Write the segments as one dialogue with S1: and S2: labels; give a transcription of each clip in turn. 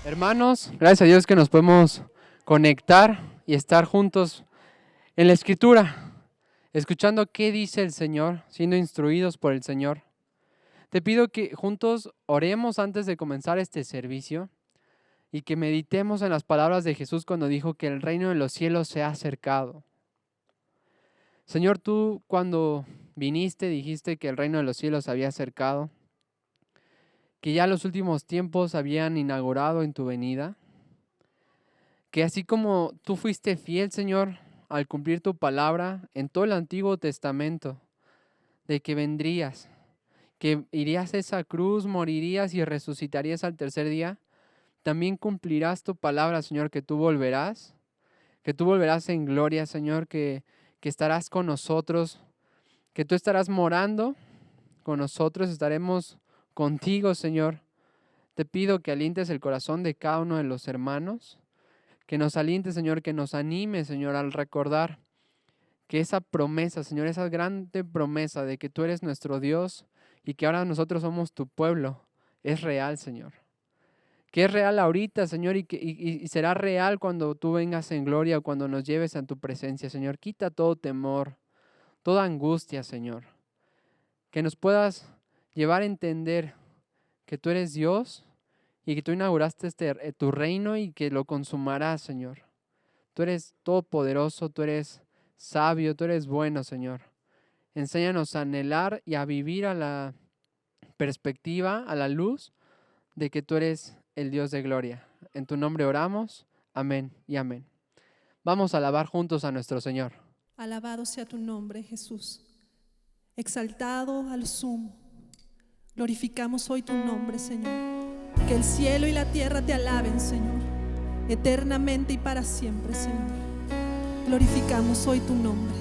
S1: Hermanos, gracias a Dios que nos podemos conectar y estar juntos en la Escritura, escuchando qué dice el Señor, siendo instruidos por el Señor. Te pido que juntos oremos antes de comenzar este servicio y que meditemos en las palabras de Jesús cuando dijo que el reino de los cielos se ha acercado. Señor, tú cuando viniste dijiste que el reino de los cielos se había acercado, que ya los últimos tiempos habían inaugurado en tu venida. Que así como tú fuiste fiel, Señor, al cumplir tu palabra en todo el Antiguo Testamento, de que vendrías, que irías a esa cruz, morirías y resucitarías al tercer día, también cumplirás tu palabra, Señor, que tú volverás en gloria, Señor, que estarás con nosotros, que tú estarás morando con nosotros, estaremos contigo, Señor. Te pido que alientes el corazón de cada uno de los hermanos, que nos aliente, Señor, que nos anime, Señor, al recordar que esa promesa, Señor, esa grande promesa de que tú eres nuestro Dios y que ahora nosotros somos tu pueblo, es real, Señor. Que es real ahorita, Señor, y será real cuando tú vengas en gloria o cuando nos lleves a tu presencia, Señor. Quita todo temor, toda angustia, Señor. Que nos puedas llevar a entender que tú eres Dios y que tú inauguraste tu reino y que lo consumarás, Señor. Tú eres todopoderoso, tú eres sabio, tú eres bueno, Señor. Enséñanos a anhelar y a vivir a la perspectiva, a la luz de que tú eres el Dios de gloria. En tu nombre oramos. Amén y amén. Vamos a alabar juntos a nuestro Señor.
S2: Alabado sea tu nombre, Jesús. Exaltado al sumo. Glorificamos hoy tu nombre, Señor. Que el cielo y la tierra te alaben, Señor, eternamente y para siempre, Señor. Glorificamos hoy tu nombre.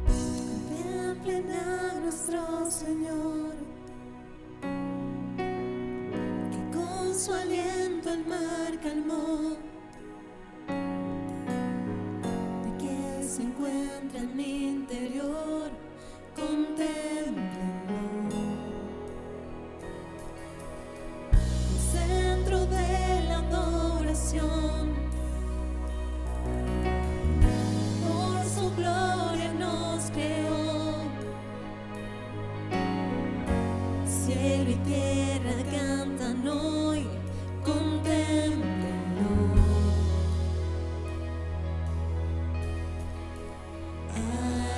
S3: Contemplen a nuestro Señor, que con su aliento el mar calmó, de que se encuentra en mi interior. Contémplenlo, el centro de la adoración. Por su gloria nos creó, cielo y tierra cantan hoy, contémplenlo.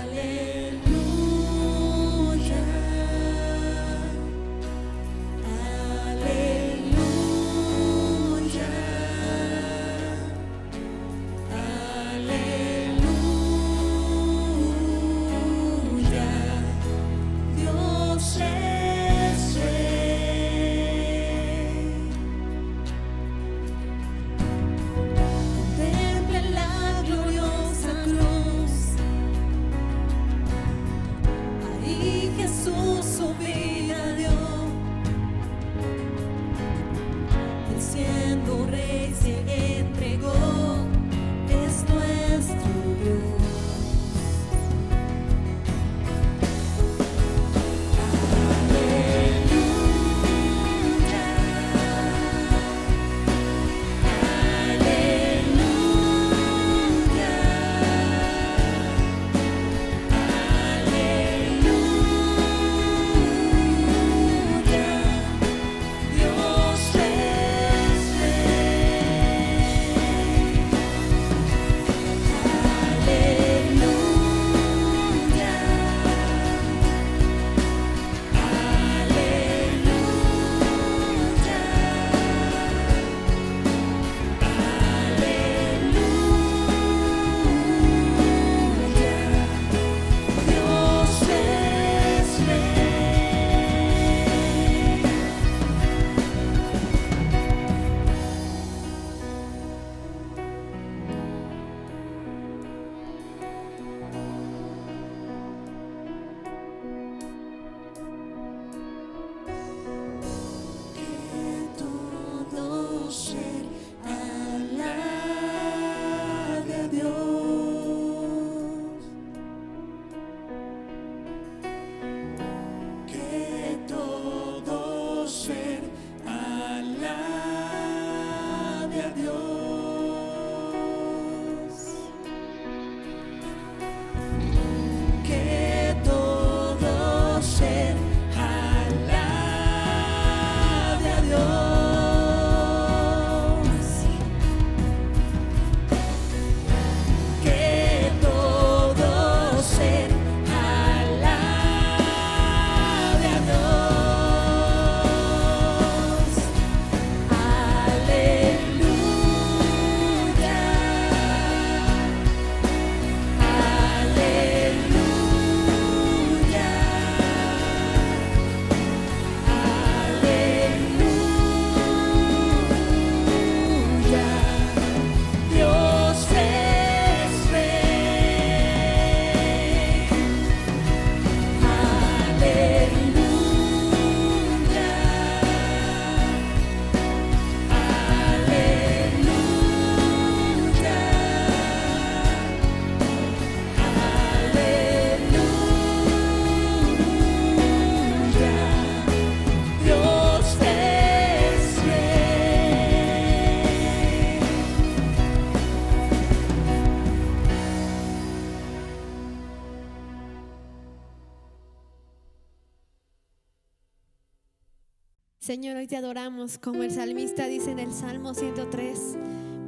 S3: Aleluya.
S4: Señor, hoy te adoramos, como el salmista dice en el Salmo 103.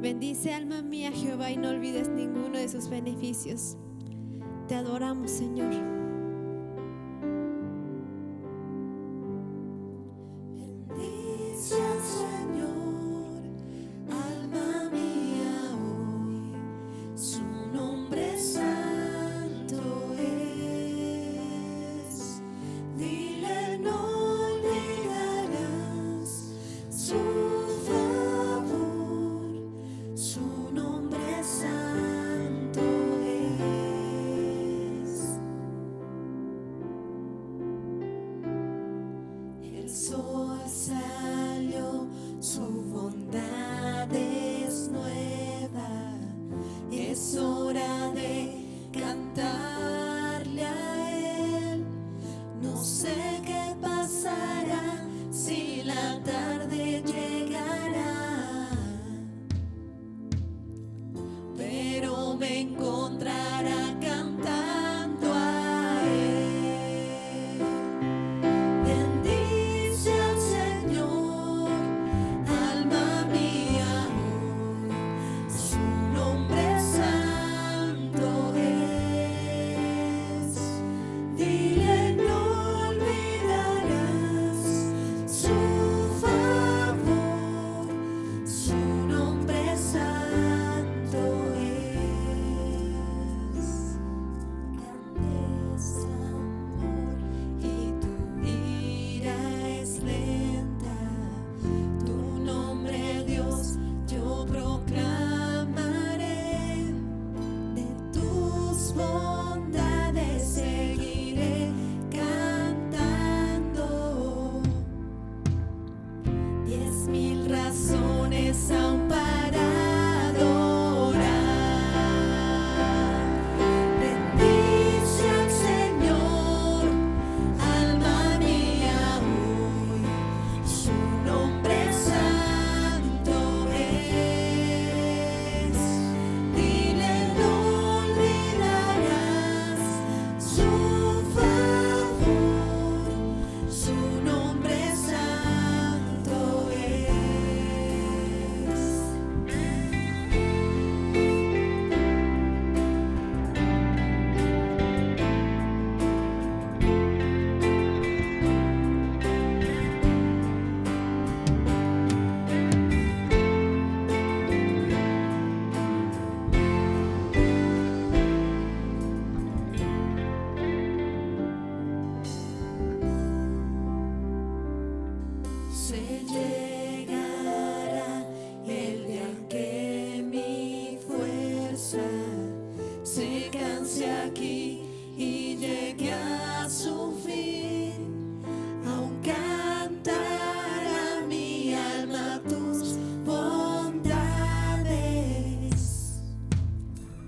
S4: Bendice alma mía Jehová y no olvides ninguno de sus beneficios. Te adoramos, Señor.
S3: Bendice al Señor, alma mía, hoy su nombre santo es. Dile, no olvidarás su favor, su nombre santo es. El sol salió, su bondad es nueva. Es hora de cantarle a Él. No sé qué pasará, si la tarde llegará, pero me encontrará cantando a Él. Bendice al Señor, alma mía, hoy su nombre santo es. Dile, no olvidarás su favor, su nombre santo es. Cantes amor y tu ira es lenta. Tu nombre, Dios, yo proclamaré. De tus bondades seguiré cantando. 10,000 razones aún para adorar. Bendice al Señor, alma mía, hoy su nombre santo es. Dile, no olvidarás su favor, su nombre santo es. Se llegará el día en que mi fuerza se canse aquí y llegue a su fin. Aún cantará mi alma tus bondades.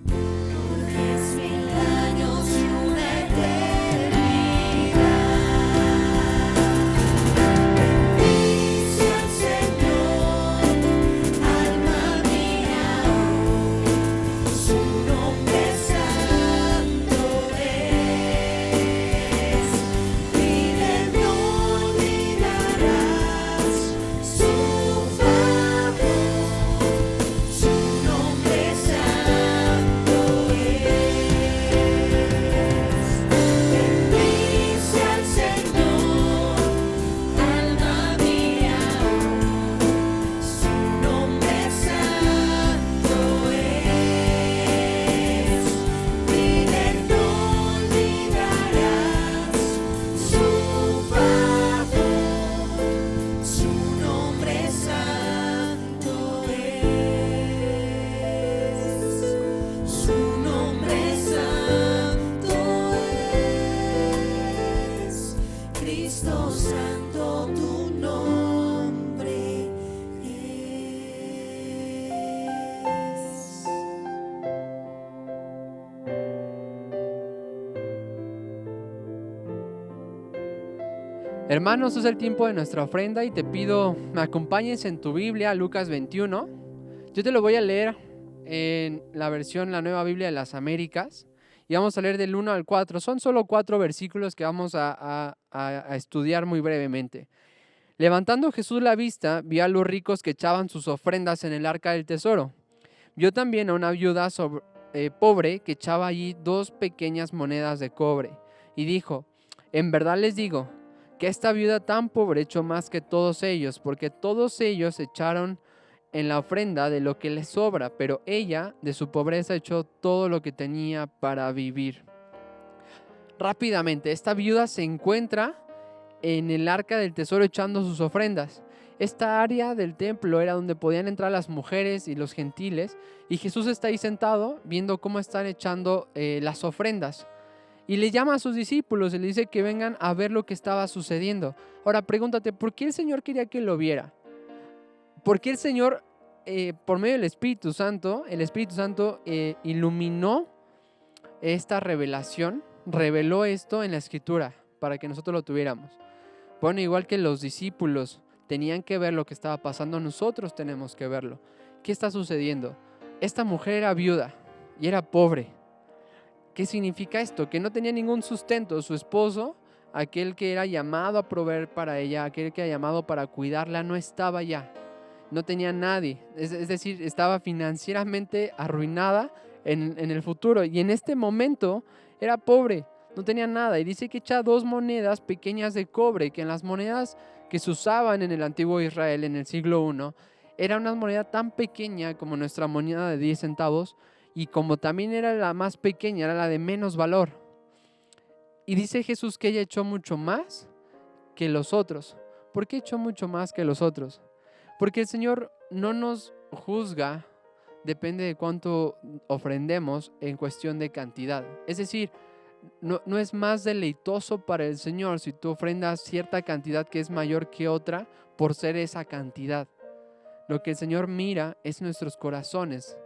S3: Por 10,000 años y una eternidad. Bendice al Señor, alma mía, hoy su nombre santo es. Dile, no olvidarás su favor, su nombre santo es. Bendice al Señor, alma mía, su nombre santo es. Dile, no olvidarás su favor, su nombre santo es. Su nombre santo es. Cristo Santo, tu nombre es.
S1: Hermanos, es el tiempo de nuestra ofrenda y te pido me acompañes en tu Biblia, Lucas 21. Yo te lo voy a leer en la versión, la Nueva Biblia de las Américas, y vamos a leer del 1 al 4. Son solo 4 versículos que vamos a estudiar muy brevemente. Levantando Jesús la vista, vio a los ricos que echaban sus ofrendas en el arca del tesoro. Vio también a una viuda pobre que echaba allí 2 pequeñas monedas de cobre. Y dijo: en verdad les digo que esta viuda tan pobre echó más que todos ellos, porque todos ellos echaron en la ofrenda de lo que les sobra, pero ella de su pobreza echó todo lo que tenía para vivir. Rápidamente, esta viuda se encuentra en el arca del tesoro echando sus ofrendas. Esta área del templo era donde podían entrar las mujeres y los gentiles, y Jesús está ahí sentado viendo cómo están echando las ofrendas. Y le llama a sus discípulos y le dice que vengan a ver lo que estaba sucediendo. Ahora pregúntate, ¿por qué el Señor quería que lo viera? ¿Por qué el Señor, por medio del Espíritu Santo, iluminó esta revelación, reveló esto en la Escritura para que nosotros lo tuviéramos? Bueno, igual que los discípulos tenían que ver lo que estaba pasando, nosotros tenemos que verlo. ¿Qué está sucediendo? Esta mujer era viuda y era pobre. ¿Qué significa esto? Que no tenía ningún sustento. Su esposo, aquel que era llamado a proveer para ella, aquel que era llamado para cuidarla, no estaba ya. No tenía nadie. Es decir, estaba financieramente arruinada en el futuro. Y en este momento era pobre, no tenía nada. Y dice que echa 2 monedas pequeñas de cobre, que en las monedas que se usaban en el antiguo Israel en el siglo I, era una moneda tan pequeña como nuestra moneda de 10 centavos, y como también era la más pequeña, era la de menos valor. Y dice Jesús que ella echó mucho más que los otros. ¿Por qué echó mucho más que los otros? Porque el Señor no nos juzga, depende de cuánto ofrendemos en cuestión de cantidad. Es decir, no es más deleitoso para el Señor si tú ofrendas cierta cantidad que es mayor que otra por ser esa cantidad. Lo que el Señor mira es nuestros corazones.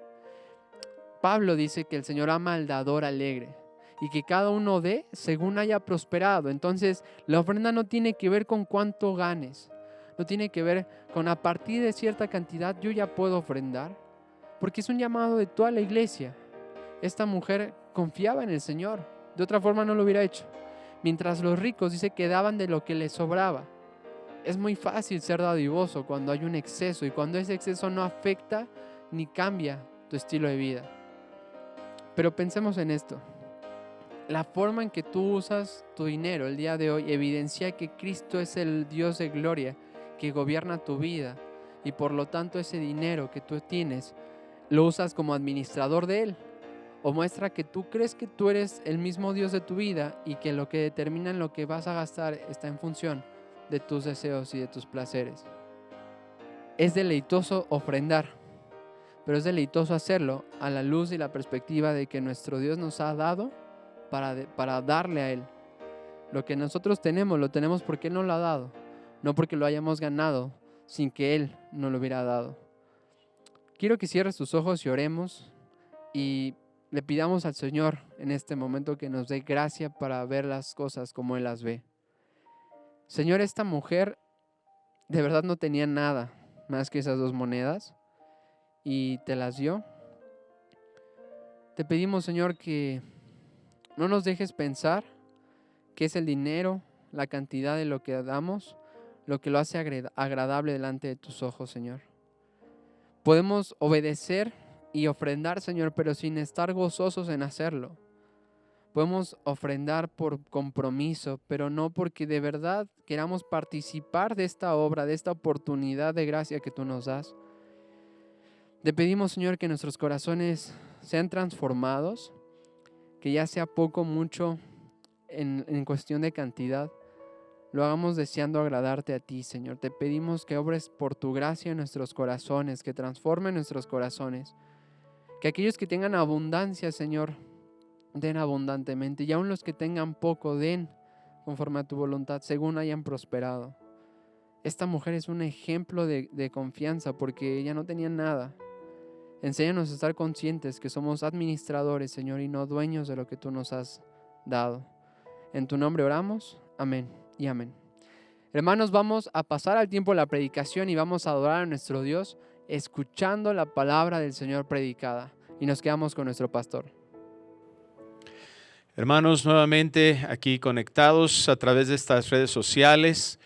S1: Pablo dice que el Señor ama al dador alegre y que cada uno dé según haya prosperado. Entonces, la ofrenda no tiene que ver con cuánto ganes, no tiene que ver con a partir de cierta cantidad yo ya puedo ofrendar, porque es un llamado de toda la iglesia. Esta mujer confiaba en el Señor, de otra forma no lo hubiera hecho. Mientras los ricos dice que daban de lo que les sobraba. Es muy fácil ser dadivoso cuando hay un exceso y cuando ese exceso no afecta ni cambia tu estilo de vida. Pero pensemos en esto. La forma en que tú usas tu dinero el día de hoy evidencia que Cristo es el Dios de gloria que gobierna tu vida, y por lo tanto ese dinero que tú tienes lo usas como administrador de él, o muestra que tú crees que tú eres el mismo Dios de tu vida y que lo que determina en lo que vas a gastar está en función de tus deseos y de tus placeres. Es deleitoso ofrendar, pero es deleitoso hacerlo a la luz y la perspectiva de que nuestro Dios nos ha dado para darle a Él. Lo que nosotros tenemos, lo tenemos porque Él nos lo ha dado, no porque lo hayamos ganado sin que Él nos lo hubiera dado. Quiero que cierres tus ojos y oremos y le pidamos al Señor en este momento que nos dé gracia para ver las cosas como Él las ve. Señor, esta mujer de verdad no tenía nada más que esas 2 monedas y te las dio. Te pedimos, Señor, que no nos dejes pensar que es el dinero, la cantidad de lo que damos, lo que lo hace agradable delante de tus ojos, Señor. Podemos obedecer y ofrendar, Señor, pero sin estar gozosos en hacerlo. Podemos ofrendar por compromiso, pero no porque de verdad queramos participar de esta obra, de esta oportunidad de gracia que tú nos das. Te pedimos, Señor, que nuestros corazones sean transformados, que ya sea poco o mucho en cuestión de cantidad, lo hagamos deseando agradarte a ti, Señor. Te pedimos que obres por tu gracia en nuestros corazones, que transformen nuestros corazones. Que aquellos que tengan abundancia, Señor, den abundantemente. Y aun los que tengan poco, den conforme a tu voluntad, según hayan prosperado. Esta mujer es un ejemplo de confianza porque ella no tenía nada. Enséñanos a estar conscientes que somos administradores, Señor, y no dueños de lo que tú nos has dado. En tu nombre oramos. Amén y amén. Hermanos, vamos a pasar al tiempo de la predicación y vamos a adorar a nuestro Dios escuchando la palabra del Señor predicada. Y nos quedamos con nuestro pastor.
S5: Hermanos, nuevamente aquí conectados a través de estas redes sociales,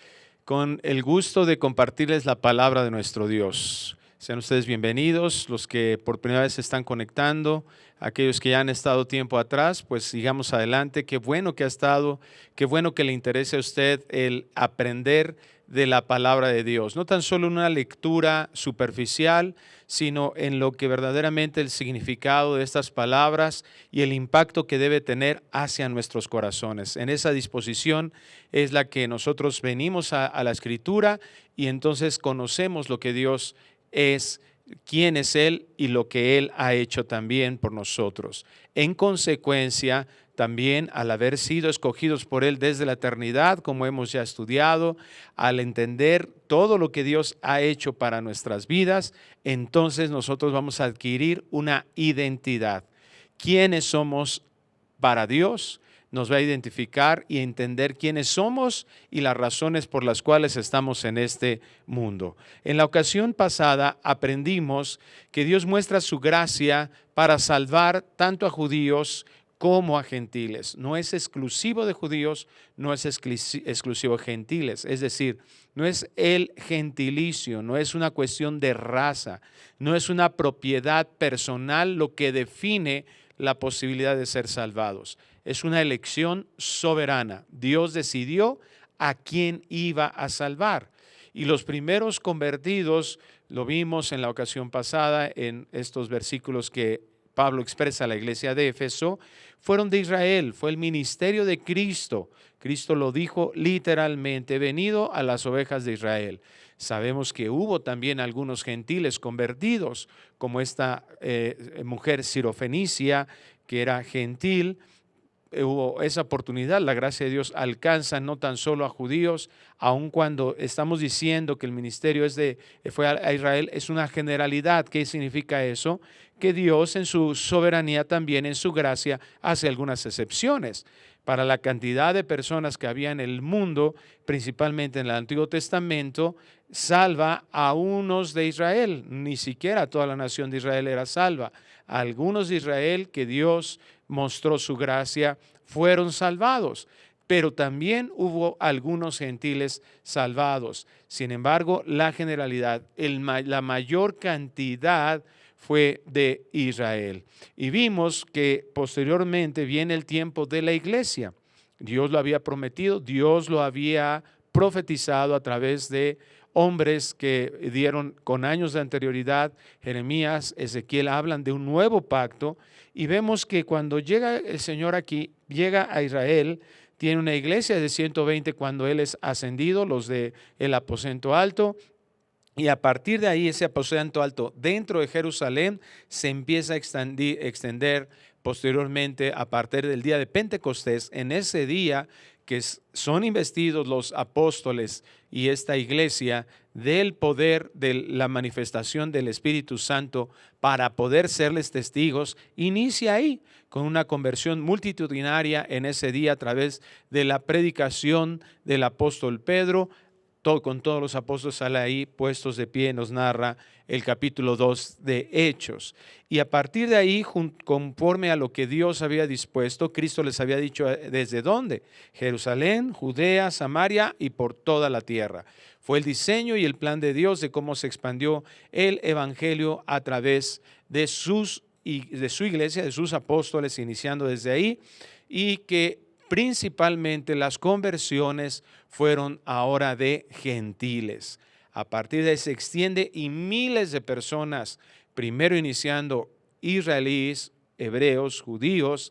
S5: con el gusto de compartirles la palabra de nuestro Dios. Sean ustedes bienvenidos, los que por primera vez se están conectando, aquellos que ya han estado tiempo atrás, pues sigamos adelante. Qué bueno que ha estado, qué bueno que le interese a usted el aprender de la palabra de Dios. No tan solo una lectura superficial, sino en lo que verdaderamente el significado de estas palabras y el impacto que debe tener hacia nuestros corazones. En esa disposición es la que nosotros venimos a la Escritura y entonces conocemos lo que Dios es, quién es Él y lo que Él ha hecho también por nosotros. En consecuencia, también al haber sido escogidos por Él desde la eternidad, como hemos ya estudiado, al entender todo lo que Dios ha hecho para nuestras vidas, entonces nosotros vamos a adquirir una identidad. ¿Quiénes somos para Dios? Nos va a identificar y entender quiénes somos y las razones por las cuales estamos en este mundo. En la ocasión pasada aprendimos que Dios muestra su gracia para salvar tanto a judíos como a gentiles. No es exclusivo de judíos, no es exclusivo de gentiles. Es decir, no es el gentilicio, no es una cuestión de raza, no es una propiedad personal lo que define la posibilidad de ser salvados. Es una elección soberana. Dios decidió a quién iba a salvar. Y los primeros convertidos, lo vimos en la ocasión pasada en estos versículos que Pablo expresa a la iglesia de Éfeso, fueron de Israel, fue el ministerio de Cristo. Cristo lo dijo literalmente, venido a las ovejas de Israel. Sabemos que hubo también algunos gentiles convertidos, como esta mujer sirofenicia, que era gentil. Hubo esa oportunidad, la gracia de Dios alcanza no tan solo a judíos, aun cuando estamos diciendo que el ministerio fue a Israel, es una generalidad. ¿Qué significa eso? Que Dios en su soberanía también, en su gracia, hace algunas excepciones. Para la cantidad de personas que había en el mundo, principalmente en el Antiguo Testamento, salva a unos de Israel. Ni siquiera toda la nación de Israel era salva. Algunos de Israel que Dios mostró su gracia fueron salvados, pero también hubo algunos gentiles salvados. Sin embargo, la generalidad, la mayor cantidad fue de Israel. Y vimos que posteriormente viene el tiempo de la iglesia. Dios lo había prometido, Dios lo había profetizado a través de hombres que dieron con años de anterioridad. Jeremías, Ezequiel hablan de un nuevo pacto y vemos que cuando llega el Señor aquí, llega a Israel, tiene una iglesia de 120 cuando Él es ascendido, los del aposento alto. Y a partir de ahí, ese aposento alto dentro de Jerusalén se empieza a extender posteriormente a partir del día de Pentecostés. En ese día que son investidos los apóstoles y esta iglesia del poder de la manifestación del Espíritu Santo para poder serles testigos, inicia ahí con una conversión multitudinaria en ese día a través de la predicación del apóstol Pedro. Con todos los apóstoles sale ahí puestos de pie, nos narra el capítulo 2 de Hechos. Y a partir de ahí, conforme a lo que Dios había dispuesto, Cristo les había dicho desde dónde: Jerusalén, Judea, Samaria y por toda la tierra. Fue el diseño y el plan de Dios de cómo se expandió el evangelio a través de su iglesia, de sus apóstoles, iniciando desde ahí, y que principalmente las conversiones fueron ahora de gentiles. A partir de ahí se extiende y miles de personas, primero iniciando israelíes, hebreos, judíos,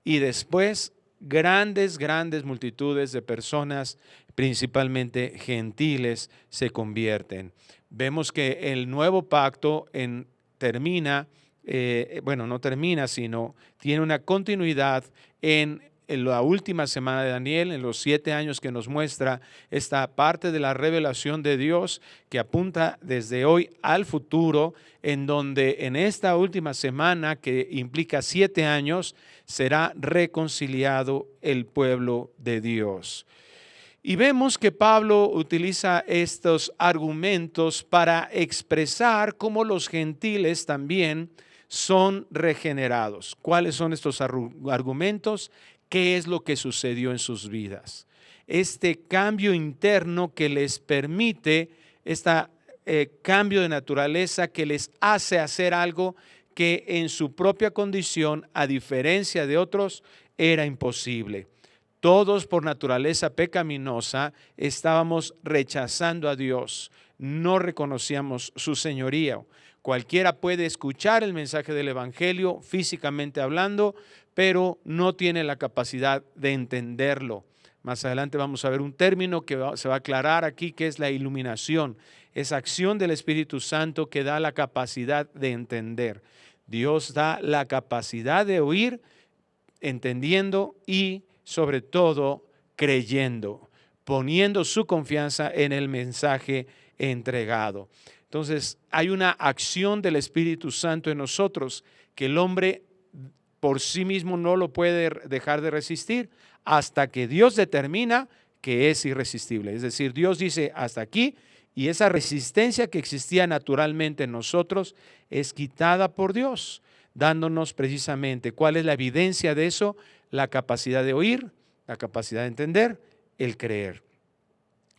S5: y después grandes multitudes de personas, principalmente gentiles, se convierten. Vemos que el nuevo pacto termina, no termina, sino tiene una continuidad en la última semana de Daniel, en los 7 años que nos muestra esta parte de la revelación de Dios que apunta desde hoy al futuro, en donde en esta última semana, que implica 7 años, será reconciliado el pueblo de Dios. Y vemos que Pablo utiliza estos argumentos para expresar cómo los gentiles también son regenerados. ¿Cuáles son estos argumentos? ¿Qué es lo que sucedió en sus vidas? este cambio interno que les permite, este cambio de naturaleza que les hace hacer algo que en su propia condición, a diferencia de otros, era imposible. Todos por naturaleza pecaminosa estábamos rechazando a Dios, no reconocíamos su señoría. Cualquiera puede escuchar el mensaje del Evangelio físicamente hablando, pero no tiene la capacidad de entenderlo. Más adelante vamos a ver un término que se va a aclarar aquí, que es la iluminación, esa acción del Espíritu Santo que da la capacidad de entender. Dios da la capacidad de oír, entendiendo y sobre todo creyendo, poniendo su confianza en el mensaje entregado. Entonces, hay una acción del Espíritu Santo en nosotros que el hombre por sí mismo no lo puede dejar de resistir hasta que Dios determina que es irresistible. Es decir, Dios dice hasta aquí, y esa resistencia que existía naturalmente en nosotros es quitada por Dios, dándonos precisamente cuál es la evidencia de eso, la capacidad de oír, la capacidad de entender, el creer.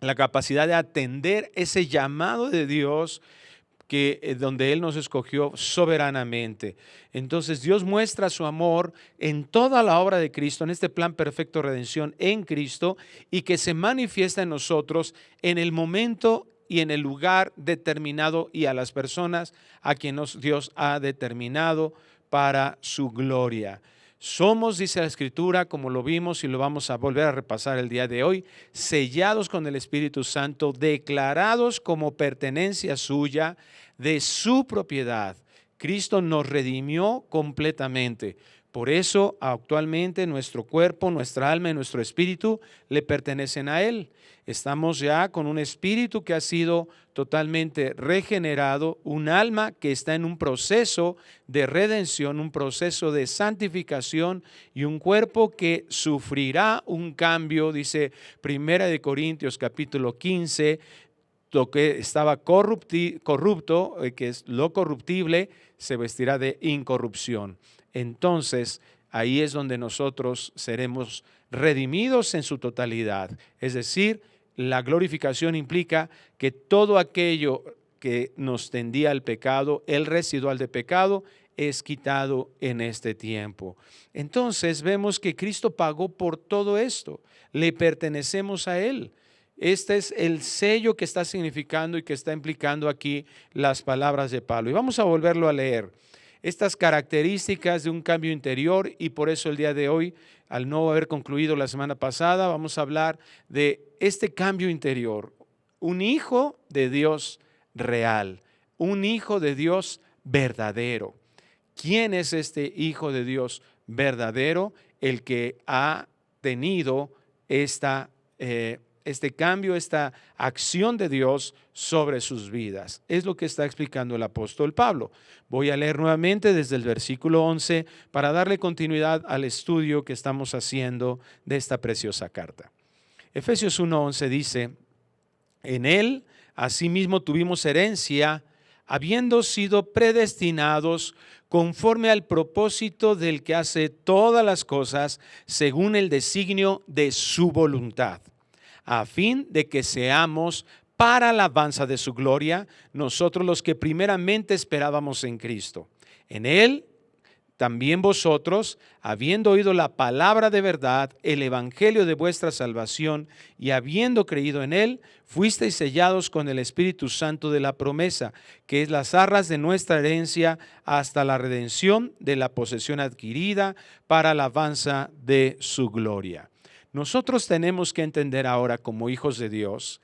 S5: La capacidad de atender ese llamado de Dios donde Él nos escogió soberanamente. Entonces Dios muestra su amor en toda la obra de Cristo, en este plan perfecto de redención en Cristo, y que se manifiesta en nosotros en el momento y en el lugar determinado y a las personas a quienes Dios ha determinado para su gloria. Somos, dice la Escritura, como lo vimos y lo vamos a volver a repasar el día de hoy, sellados con el Espíritu Santo, declarados como pertenencia suya, de su propiedad. Cristo nos redimió completamente. Por eso, actualmente, nuestro cuerpo, nuestra alma y nuestro espíritu le pertenecen a Él. Estamos ya con un espíritu que ha sido totalmente regenerado, un alma que está en un proceso de redención, un proceso de santificación y un cuerpo que sufrirá un cambio, dice 1 Corintios capítulo 15, lo que estaba corrupto, que es lo corruptible, se vestirá de incorrupción. Entonces, ahí es donde nosotros seremos redimidos en su totalidad. Es decir, la glorificación implica que todo aquello que nos tendía al pecado, el residual de pecado, es quitado en este tiempo. Entonces, vemos que Cristo pagó por todo esto. Le pertenecemos a Él. Este es el sello que está significando y que está implicando aquí las palabras de Pablo. Y vamos a volverlo a leer. Estas características de un cambio interior, y por eso el día de hoy, al no haber concluido la semana pasada, vamos a hablar de este cambio interior. Un hijo de Dios real, un hijo de Dios verdadero. ¿Quién es este hijo de Dios verdadero? El que ha tenido este cambio, esta acción de Dios sobre sus vidas. Es lo que está explicando el apóstol Pablo. Voy a leer nuevamente desde el versículo 11 para darle continuidad al estudio que estamos haciendo de esta preciosa carta. Efesios 1:11 dice: en él asimismo tuvimos herencia, habiendo sido predestinados conforme al propósito del que hace todas las cosas según el designio de su voluntad, a fin de que seamos para la alabanza de su gloria, nosotros los que primeramente esperábamos en Cristo. En Él también vosotros, habiendo oído la palabra de verdad, el evangelio de vuestra salvación, y habiendo creído en Él, fuisteis sellados con el Espíritu Santo de la promesa, que es las arras de nuestra herencia hasta la redención de la posesión adquirida para la alabanza de su gloria. Nosotros tenemos que entender ahora como hijos de Dios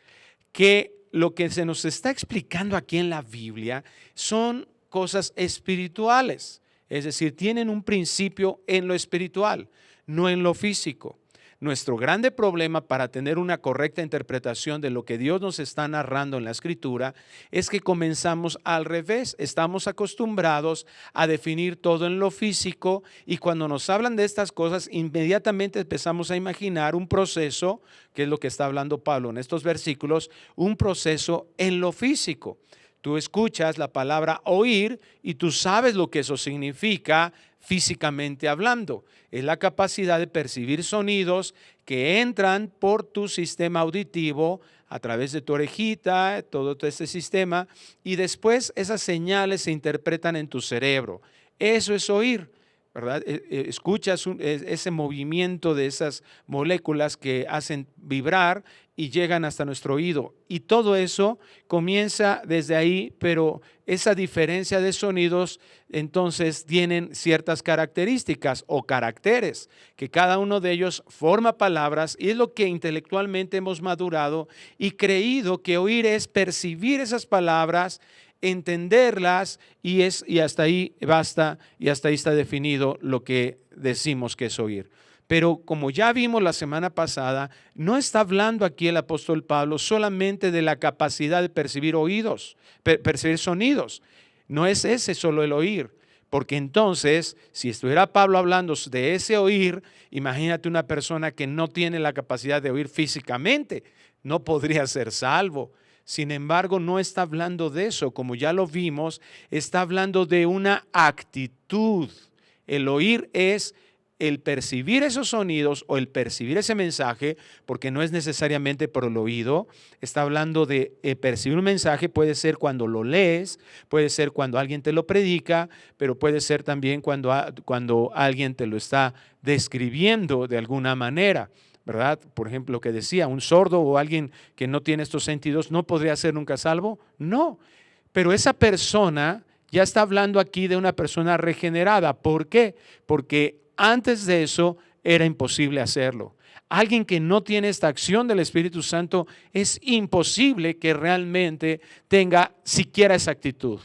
S5: que lo que se nos está explicando aquí en la Biblia son cosas espirituales, es decir, tienen un principio en lo espiritual, no en lo físico. Nuestro grande problema para tener una correcta interpretación de lo que Dios nos está narrando en la Escritura es que comenzamos al revés. Estamos acostumbrados a definir todo en lo físico y cuando nos hablan de estas cosas, inmediatamente empezamos a imaginar un proceso, que es lo que está hablando Pablo en estos versículos, un proceso en lo físico. Tú escuchas la palabra oír y tú sabes lo que eso significa físicamente hablando. Es la capacidad de percibir sonidos que entran por tu sistema auditivo a través de tu orejita, todo este sistema, y después esas señales se interpretan en tu cerebro. Eso es oír, ¿verdad? Escuchas ese movimiento de esas moléculas que hacen vibrar y llegan hasta nuestro oído. Y todo eso comienza desde ahí, pero esa diferencia de sonidos entonces tienen ciertas características o caracteres, que cada uno de ellos forma palabras, y es lo que intelectualmente hemos madurado y creído que oír es percibir esas palabras, entenderlas, y hasta ahí basta, y hasta ahí está definido lo que decimos que es oír. Pero como ya vimos la semana pasada, no está hablando aquí el apóstol Pablo solamente de la capacidad de percibir percibir sonidos. No es ese solo el oír, porque entonces, si estuviera Pablo hablando de ese oír, imagínate una persona que no tiene la capacidad de oír físicamente, no podría ser salvo. Sin embargo, no está hablando de eso, como ya lo vimos, está hablando de una actitud. El oír es el percibir esos sonidos o el percibir ese mensaje, porque no es necesariamente por el oído. Está hablando de percibir un mensaje, puede ser cuando lo lees, puede ser cuando alguien te lo predica, pero puede ser también cuando alguien te lo está describiendo de alguna manera, ¿verdad? Por ejemplo, lo que decía, un sordo o alguien que no tiene estos sentidos, ¿no podría ser nunca salvo? No, pero esa persona ya está hablando aquí de una persona regenerada. ¿Por qué? Porque antes de eso era imposible hacerlo. Alguien que no tiene esta acción del Espíritu Santo, es imposible que realmente tenga siquiera esa actitud.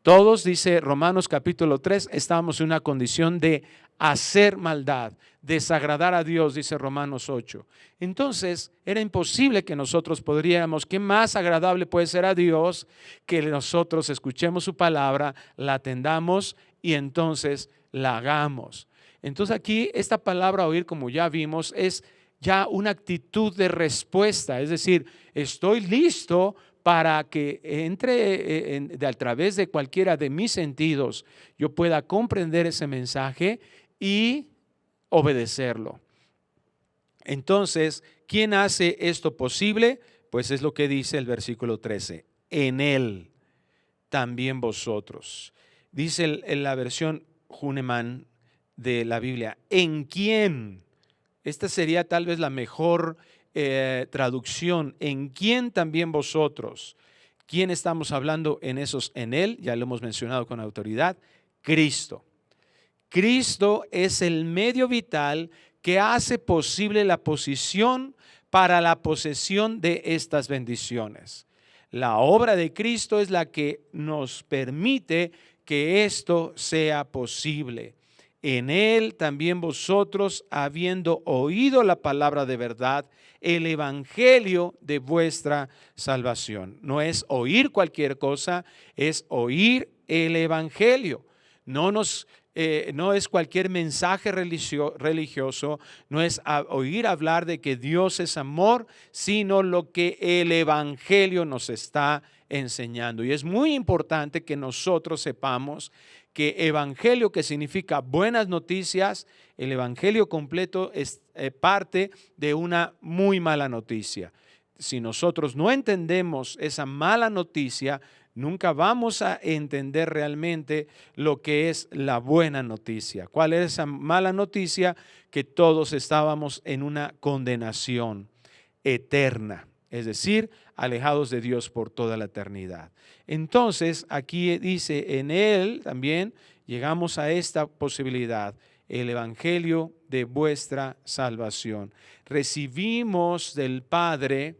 S5: Todos, dice Romanos capítulo 3, estábamos en una condición de hacer maldad, desagradar a Dios, dice Romanos 8. Entonces, era imposible que nosotros podríamos, ¿qué más agradable puede ser a Dios que nosotros escuchemos su palabra, la atendamos y entonces la hagamos? Entonces aquí esta palabra oír, como ya vimos, es ya una actitud de respuesta, es decir, estoy listo para que entre a través de cualquiera de mis sentidos yo pueda comprender ese mensaje y obedecerlo. Entonces, ¿quién hace esto posible? Pues es lo que dice el versículo 13. En Él también vosotros. Dice en la versión Huneman de la Biblia, ¿en quién? Esta sería tal vez la mejor traducción. ¿En quién también vosotros? ¿Quién estamos hablando en esos? En Él, ya lo hemos mencionado con autoridad, Cristo. Cristo es el medio vital que hace posible la posición para la posesión de estas bendiciones. La obra de Cristo es la que nos permite que esto sea posible. En Él también vosotros, habiendo oído la palabra de verdad, el evangelio de vuestra salvación. No es oír cualquier cosa, es oír el evangelio. No es cualquier mensaje religioso, no es oír hablar de que Dios es amor, sino lo que el evangelio nos está enseñando. Y es muy importante que nosotros sepamos que evangelio, que significa buenas noticias, el evangelio completo es parte de una muy mala noticia. Si nosotros no entendemos esa mala noticia, nunca vamos a entender realmente lo que es la buena noticia. ¿Cuál es esa mala noticia? Que todos estábamos en una condenación eterna, es decir, alejados de Dios por toda la eternidad. Entonces, aquí dice, en Él también llegamos a esta posibilidad, el evangelio de vuestra salvación. Recibimos del Padre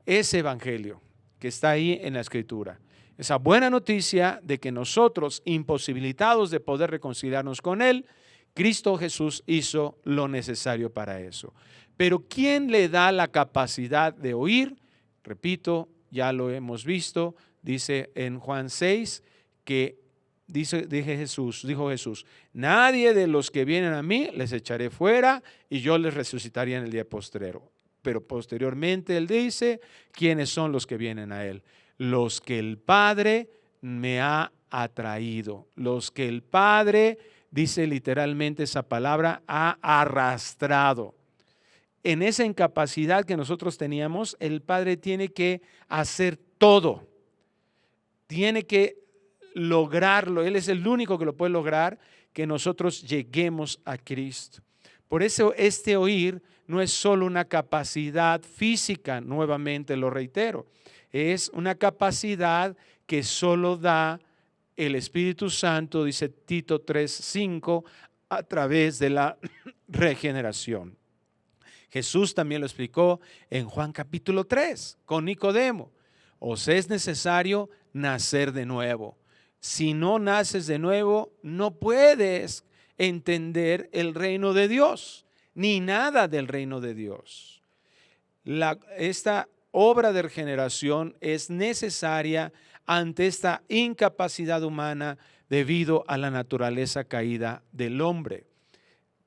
S5: ese evangelio que está ahí en la Escritura. Esa buena noticia de que nosotros, imposibilitados de poder reconciliarnos con Él, Cristo Jesús hizo lo necesario para eso. Pero ¿quién le da la capacidad de oír? Repito, ya lo hemos visto, dice en Juan 6, que dijo Jesús, nadie de los que vienen a mí les echaré fuera y yo les resucitaría en el día postrero. Pero posteriormente Él dice, ¿quiénes son los que vienen a Él? los que el Padre me ha atraído, los que el Padre, dice literalmente esa palabra, ha arrastrado. En esa incapacidad que nosotros teníamos, el Padre tiene que hacer todo, tiene que lograrlo. Él es el único que lo puede lograr, que nosotros lleguemos a Cristo. Por eso este oír no es solo una capacidad física, nuevamente lo reitero, es una capacidad que solo da el Espíritu Santo, dice Tito 3:5, a través de la regeneración. Jesús también lo explicó en Juan capítulo 3 con Nicodemo. Os es necesario nacer de nuevo. Si no naces de nuevo, no puedes entender el reino de Dios, ni nada del reino de Dios. Esta obra de regeneración es necesaria ante esta incapacidad humana debido a la naturaleza caída del hombre.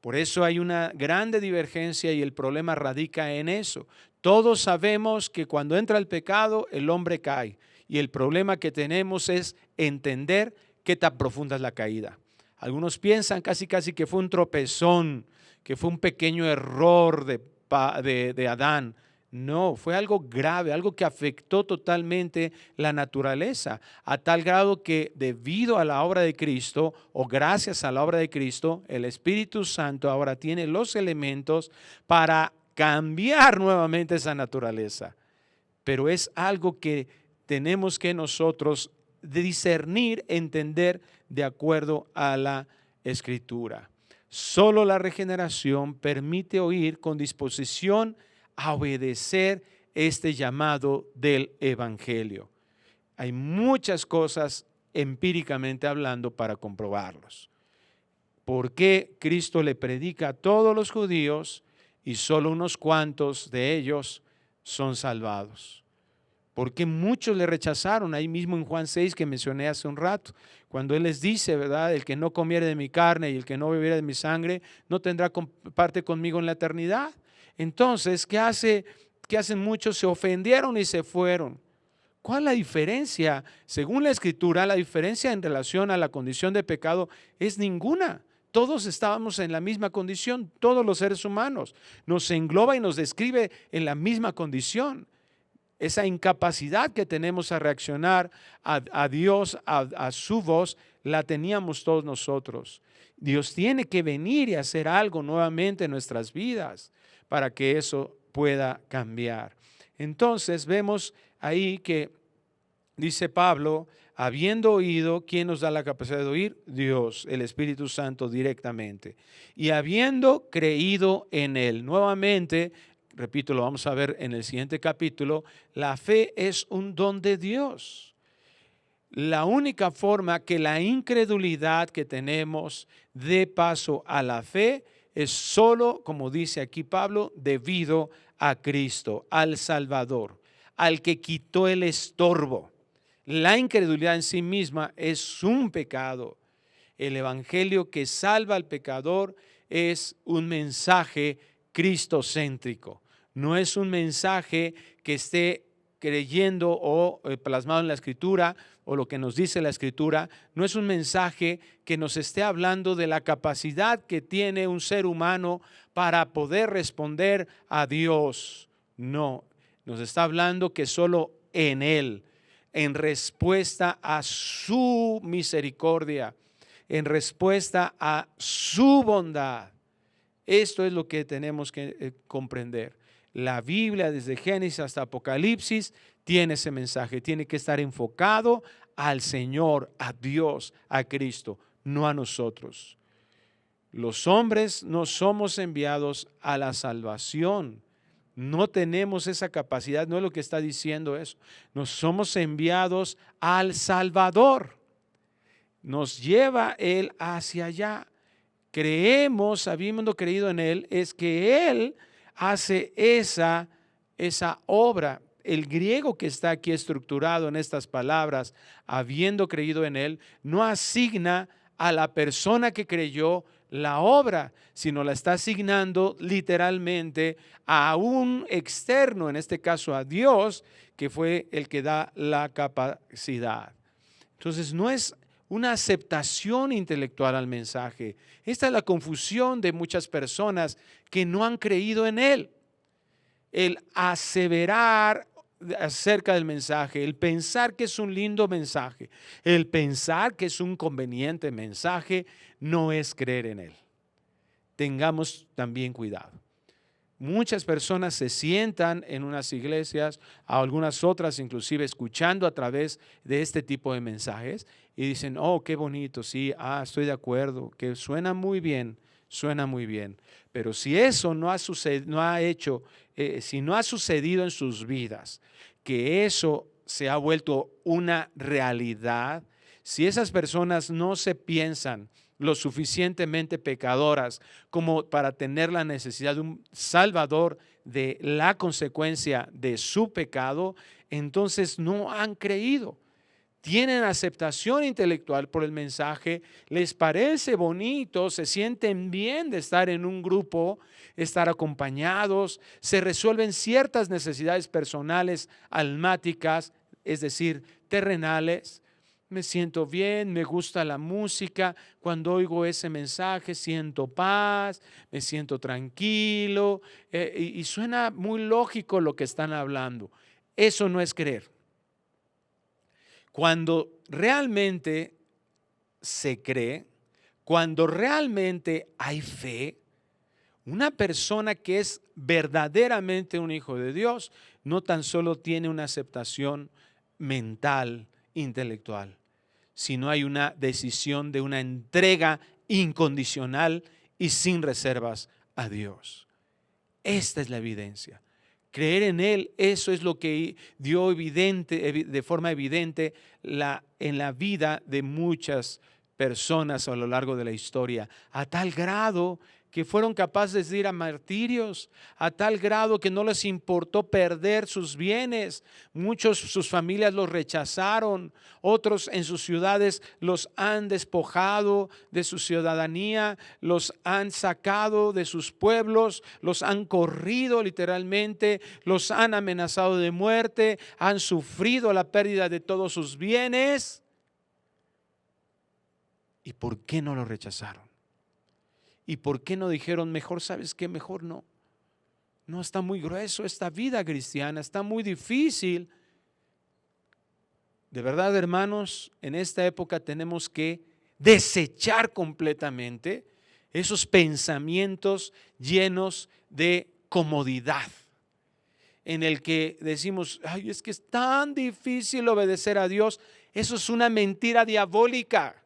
S5: Por eso hay una grande divergencia y el problema radica en eso. Todos sabemos que cuando entra el pecado, el hombre cae. Y el problema que tenemos es entender qué tan profunda es la caída. Algunos piensan casi que fue un tropezón, que fue un pequeño error de Adán. No, fue algo grave, algo que afectó totalmente la naturaleza, a tal grado que debido a la obra de Cristo o gracias a la obra de Cristo, el Espíritu Santo ahora tiene los elementos para cambiar nuevamente esa naturaleza. Pero es algo que tenemos que nosotros discernir, entender de acuerdo a la Escritura. Solo la regeneración permite oír con disposición a obedecer este llamado del Evangelio. Hay muchas cosas empíricamente hablando para comprobarlos. ¿Por qué Cristo le predica a todos los judíos y solo unos cuantos de ellos son salvados? Porque muchos le rechazaron, ahí mismo en Juan 6 que mencioné hace un rato, cuando Él les dice, ¿verdad? El que no comiere de mi carne y el que no bebiera de mi sangre no tendrá parte conmigo en la eternidad. Entonces, ¿qué hacen muchos? Se ofendieron y se fueron. ¿Cuál es la diferencia? Según la Escritura, la diferencia en relación a la condición de pecado es ninguna. Todos estábamos en la misma condición, todos los seres humanos. Nos engloba y nos describe en la misma condición. Esa incapacidad que tenemos a reaccionar a Dios, a su voz, la teníamos todos nosotros. Dios tiene que venir y hacer algo nuevamente en nuestras vidas para que eso pueda cambiar. Entonces vemos ahí que dice Pablo, habiendo oído, ¿quién nos da la capacidad de oír? Dios, el Espíritu Santo directamente. Y habiendo creído en Él. Nuevamente, repito, lo vamos a ver en el siguiente capítulo, la fe es un don de Dios. La única forma que la incredulidad que tenemos dé paso a la fe es solo, como dice aquí Pablo, debido a Cristo, al Salvador, al que quitó el estorbo. La incredulidad en sí misma es un pecado. El evangelio que salva al pecador es un mensaje cristocéntrico. No es un mensaje que esté creyendo o plasmado en la Escritura o lo que nos dice la Escritura. No es un mensaje que nos esté hablando de la capacidad que tiene un ser humano para poder responder a Dios. No, nos está hablando que solo en Él, en respuesta a su misericordia, en respuesta a su bondad. Esto es lo que tenemos que comprender. La Biblia, desde Génesis hasta Apocalipsis, tiene ese mensaje. Tiene que estar enfocado al Señor, a Dios, a Cristo, no a nosotros. Los hombres no somos enviados a la salvación. No tenemos esa capacidad, no es lo que está diciendo eso. Nos somos enviados al Salvador. Nos lleva Él hacia allá. Creemos, habiendo creído en Él, es que Él hace esa obra. El griego que está aquí estructurado en estas palabras, habiendo creído en Él, no asigna a la persona que creyó la obra, sino la está asignando literalmente a un externo, en este caso a Dios, que fue el que da la capacidad. Entonces no es una aceptación intelectual al mensaje. Esta es la confusión de muchas personas que no han creído en él. El aseverar acerca del mensaje, el pensar que es un lindo mensaje, el pensar que es un conveniente mensaje, no es creer en él. Tengamos también cuidado. Muchas personas se sientan en unas iglesias, a algunas otras inclusive escuchando a través de este tipo de mensajes y dicen, oh, qué bonito, sí, estoy de acuerdo, que suena muy bien, pero si eso no ha sucedido en sus vidas, que eso se ha vuelto una realidad, si esas personas no se piensan lo suficientemente pecadoras como para tener la necesidad de un salvador de la consecuencia de su pecado, entonces no han creído. Tienen aceptación intelectual por el mensaje, les parece bonito, se sienten bien de estar en un grupo, estar acompañados, se resuelven ciertas necesidades personales, almáticas, es decir, terrenales. Me siento bien, me gusta la música, cuando oigo ese mensaje siento paz, me siento tranquilo y suena muy lógico lo que están hablando. Eso no es creer. Cuando realmente se cree, cuando realmente hay fe, una persona que es verdaderamente un hijo de Dios no tan solo tiene una aceptación mental, intelectual, sino hay una decisión de una entrega incondicional y sin reservas a Dios. Esta es la evidencia. Creer en Él, eso es lo que dio de forma evidente en la vida de muchas personas a lo largo de la historia, a tal grado que fueron capaces de ir a martirios, a tal grado que no les importó perder sus bienes. Muchos, sus familias los rechazaron, otros en sus ciudades los han despojado de su ciudadanía, los han sacado de sus pueblos, los han corrido literalmente, los han amenazado de muerte, han sufrido la pérdida de todos sus bienes. ¿Y por qué no lo rechazaron? ¿Y por qué no dijeron, mejor, sabes qué, mejor no? No, está muy grueso esta vida cristiana, está muy difícil. De verdad, hermanos, en esta época tenemos que desechar completamente esos pensamientos llenos de comodidad, en el que decimos, ay, es que es tan difícil obedecer a Dios. Eso es una mentira diabólica.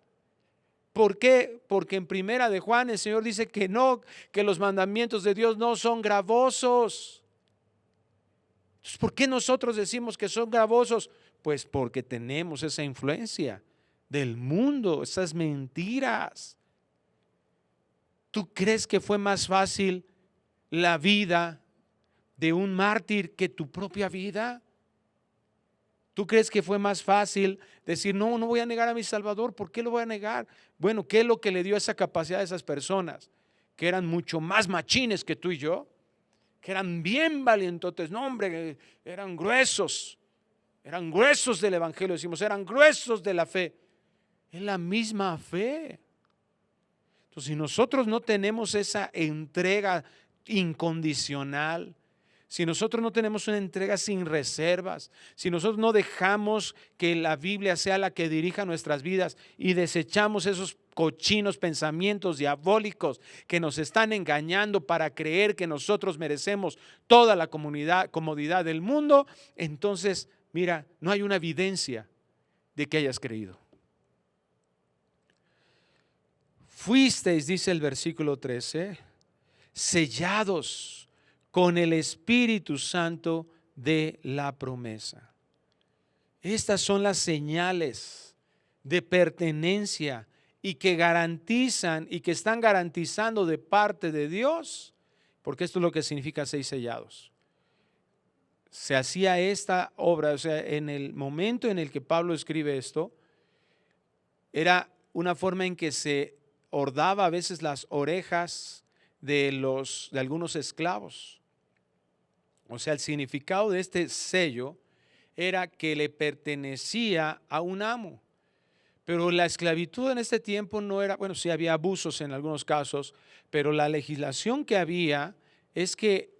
S5: ¿Por qué? Porque en Primera de Juan el Señor dice que no, que los mandamientos de Dios no son gravosos. Entonces, ¿por qué nosotros decimos que son gravosos? Pues porque tenemos esa influencia del mundo, esas mentiras. ¿Tú crees que fue más fácil la vida de un mártir que tu propia vida? ¿Tú crees que fue más fácil decir, no voy a negar a mi Salvador? ¿Por qué lo voy a negar? Bueno, ¿qué es lo que le esa capacidad a esas personas? Que eran mucho más machines que tú y yo, que eran bien valientotes. No, hombre, eran gruesos del evangelio, decimos, eran gruesos de la fe. Es la misma fe. Entonces, si nosotros no tenemos esa entrega incondicional, si nosotros no tenemos una entrega sin reservas, si nosotros no dejamos que la Biblia sea la que dirija nuestras vidas y desechamos esos cochinos pensamientos diabólicos que nos están engañando para creer que nosotros merecemos toda la comodidad del mundo, entonces, mira, no hay una evidencia de que hayas creído. Fuisteis, dice el versículo 13, sellados con el Espíritu Santo de la promesa. Estas son las señales de pertenencia y que garantizan y que están garantizando de parte de Dios, porque esto es lo que significa ser sellados. Se hacía esta obra, o sea, en el momento en el que Pablo escribe esto, era una forma en que se hordaba a veces las orejas de algunos esclavos. O sea, el significado de este sello era que le pertenecía a un amo. Pero la esclavitud en este tiempo no era, bueno, sí había abusos en algunos casos, pero la legislación que había es que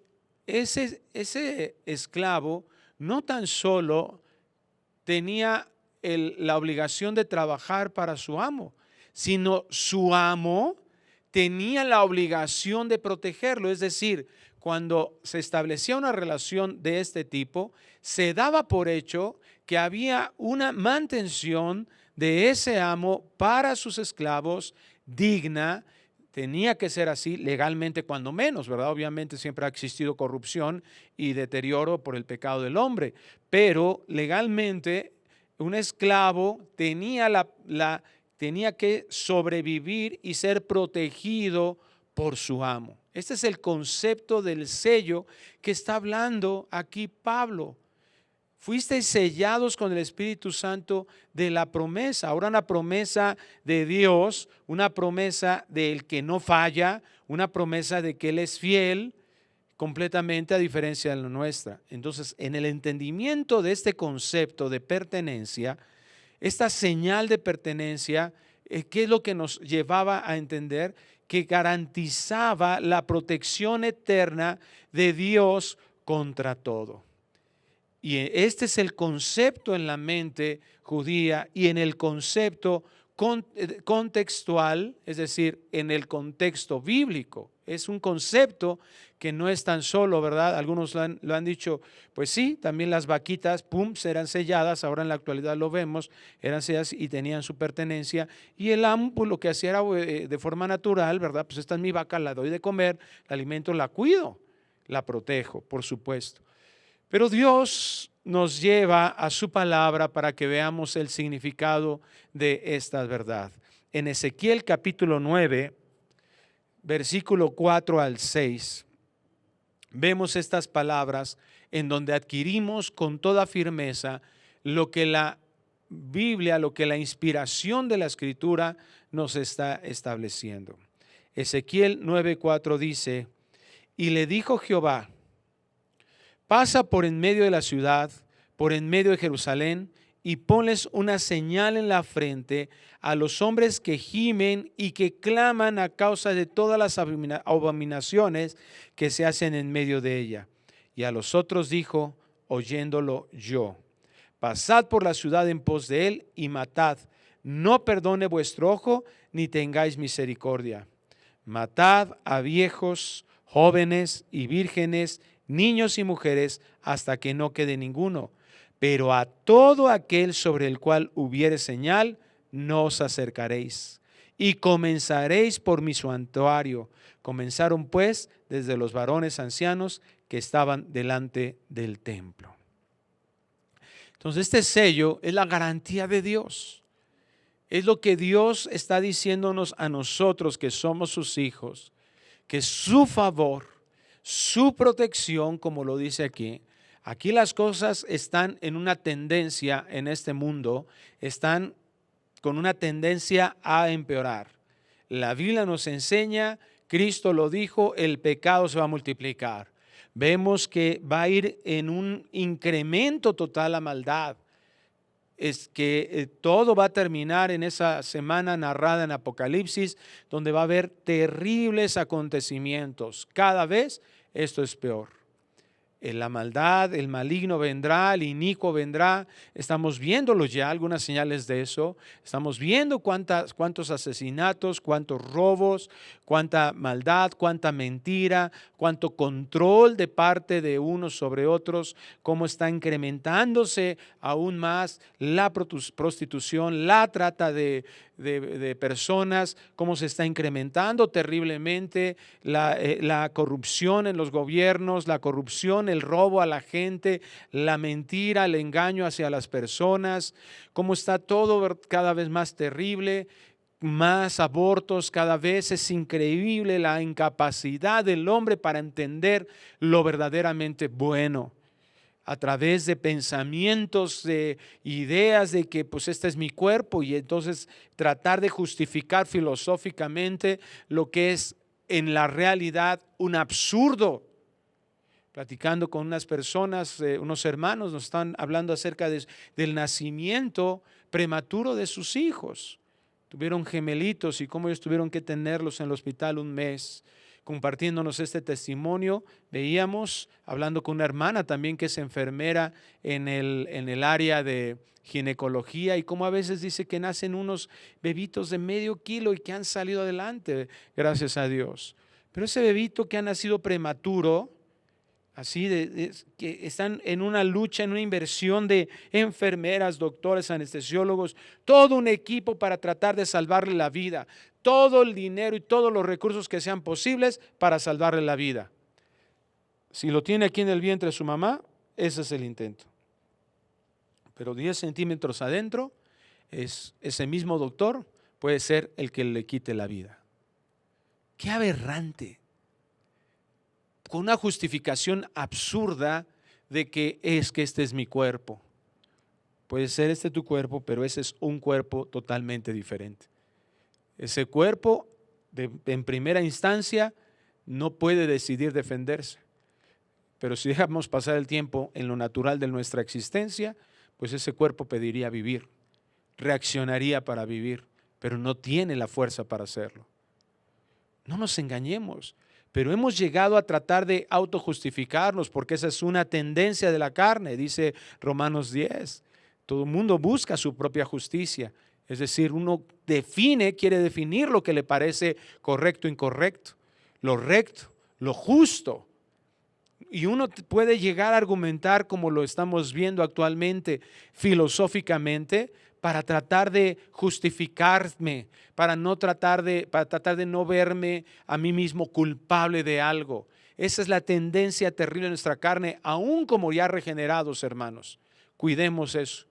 S5: ese esclavo no tan solo tenía la obligación de trabajar para su amo, sino su amo tenía la obligación de protegerlo. Es decir, cuando se establecía una relación de este tipo, se daba por hecho que había una mantención de ese amo para sus esclavos digna. Tenía que ser así legalmente, cuando menos, ¿verdad? Obviamente siempre ha existido corrupción y deterioro por el pecado del hombre, pero legalmente un esclavo tenía tenía que sobrevivir y ser protegido por su amo. Este es el concepto del sello que está hablando aquí Pablo. Fuisteis sellados con el Espíritu Santo de la promesa. Ahora una promesa de Dios, una promesa del que no falla, una promesa de que Él es fiel completamente, a diferencia de la nuestra. Entonces, en el entendimiento de este concepto de pertenencia, esta señal de pertenencia, ¿qué es lo que nos llevaba a entender? Que garantizaba la protección eterna de Dios contra todo. Y este es el concepto en la mente judía y en el concepto contextual, es decir, en el contexto bíblico. Es un concepto que no es tan solo, ¿verdad? Algunos lo han dicho, pues sí, también las vaquitas, eran selladas, ahora en la actualidad lo vemos, eran selladas y tenían su pertenencia. Y el amo, pues lo que hacía era de forma natural, ¿verdad? Pues esta es mi vaca, la doy de comer, la alimento, la cuido, la protejo, por supuesto. Pero Dios nos lleva a su palabra para que veamos el significado de esta verdad. En Ezequiel capítulo 9, versículo 4 al 6, vemos estas palabras en donde adquirimos con toda firmeza lo que la Biblia, lo que la inspiración de la Escritura nos está estableciendo. Ezequiel 9:4 dice: y le dijo Jehová, pasa por en medio de la ciudad, por en medio de Jerusalén, y ponles una señal en la frente a los hombres que gimen y que claman a causa de todas las abominaciones que se hacen en medio de ella. Y a los otros dijo, oyéndolo yo, pasad por la ciudad en pos de él y matad, no perdone vuestro ojo, ni tengáis misericordia. Matad a viejos, jóvenes y vírgenes, niños y mujeres, hasta que no quede ninguno. Pero a todo aquel sobre el cual hubiere señal, no os acercaréis. Y comenzaréis por mi santuario. Comenzaron pues desde los varones ancianos que estaban delante del templo. Entonces este sello es la garantía de Dios. Es lo que Dios está diciéndonos a nosotros que somos sus hijos, que su favor, su protección, como lo dice aquí. Aquí las cosas están en una tendencia en este mundo, están con una tendencia a empeorar. La Biblia nos enseña, Cristo lo dijo, el pecado se va a multiplicar. Vemos que va a ir en un incremento total la maldad. Es que todo va a terminar en esa semana narrada en Apocalipsis, donde va a haber terribles acontecimientos. Cada vez esto es peor. La maldad, el maligno vendrá, el inicuo vendrá. Estamos viéndolo ya, algunas señales de eso. Estamos viendo cuántos asesinatos, cuántos robos, cuánta maldad, cuánta mentira, cuánto control de parte de unos sobre otros, cómo está incrementándose aún más la prostitución, la trata de personas, cómo se está incrementando terriblemente la corrupción en los gobiernos, la corrupción, el robo a la gente, la mentira, el engaño hacia las personas, cómo está todo cada vez más terrible, más abortos cada vez. Es increíble la incapacidad del hombre para entender lo verdaderamente bueno. a través de pensamientos, de ideas de que pues este es mi cuerpo, y entonces tratar de justificar filosóficamente lo que es en la realidad un absurdo. Platicando con unas personas, unos hermanos nos están hablando acerca del nacimiento prematuro de sus hijos. Tuvieron gemelitos y cómo ellos tuvieron que tenerlos en el hospital un mes. Compartiéndonos este testimonio, veíamos, hablando con una hermana también que es enfermera en el área de ginecología, y cómo a veces dice que nacen unos bebitos de medio kilo y que han salido adelante, gracias a Dios. Pero ese bebito que ha nacido prematuro, así que están en una lucha, en una inversión de enfermeras, doctores, anestesiólogos, todo un equipo para tratar de salvarle la vida, todo el dinero y todos los recursos que sean posibles para salvarle la vida. Si lo tiene aquí en el vientre de su mamá, ese es el intento. Pero 10 centímetros adentro, ese mismo doctor puede ser el que le quite la vida. ¡Qué aberrante! Con una justificación absurda de que este es mi cuerpo. Puede ser este tu cuerpo, pero ese es un cuerpo totalmente diferente. Ese cuerpo, en primera instancia, no puede decidir defenderse. Pero si dejamos pasar el tiempo en lo natural de nuestra existencia, pues ese cuerpo pediría vivir, reaccionaría para vivir, pero no tiene la fuerza para hacerlo. No nos engañemos, pero hemos llegado a tratar de autojustificarnos porque esa es una tendencia de la carne, dice Romanos 10. Todo el mundo busca su propia justicia. Es decir, uno quiere definir lo que le parece correcto o incorrecto, lo recto, lo justo. Y uno puede llegar a argumentar, como lo estamos viendo actualmente, filosóficamente, para tratar de justificarme, para tratar de no verme a mí mismo culpable de algo. Esa es la tendencia terrible de nuestra carne, aún como ya regenerados, hermanos. Cuidemos eso.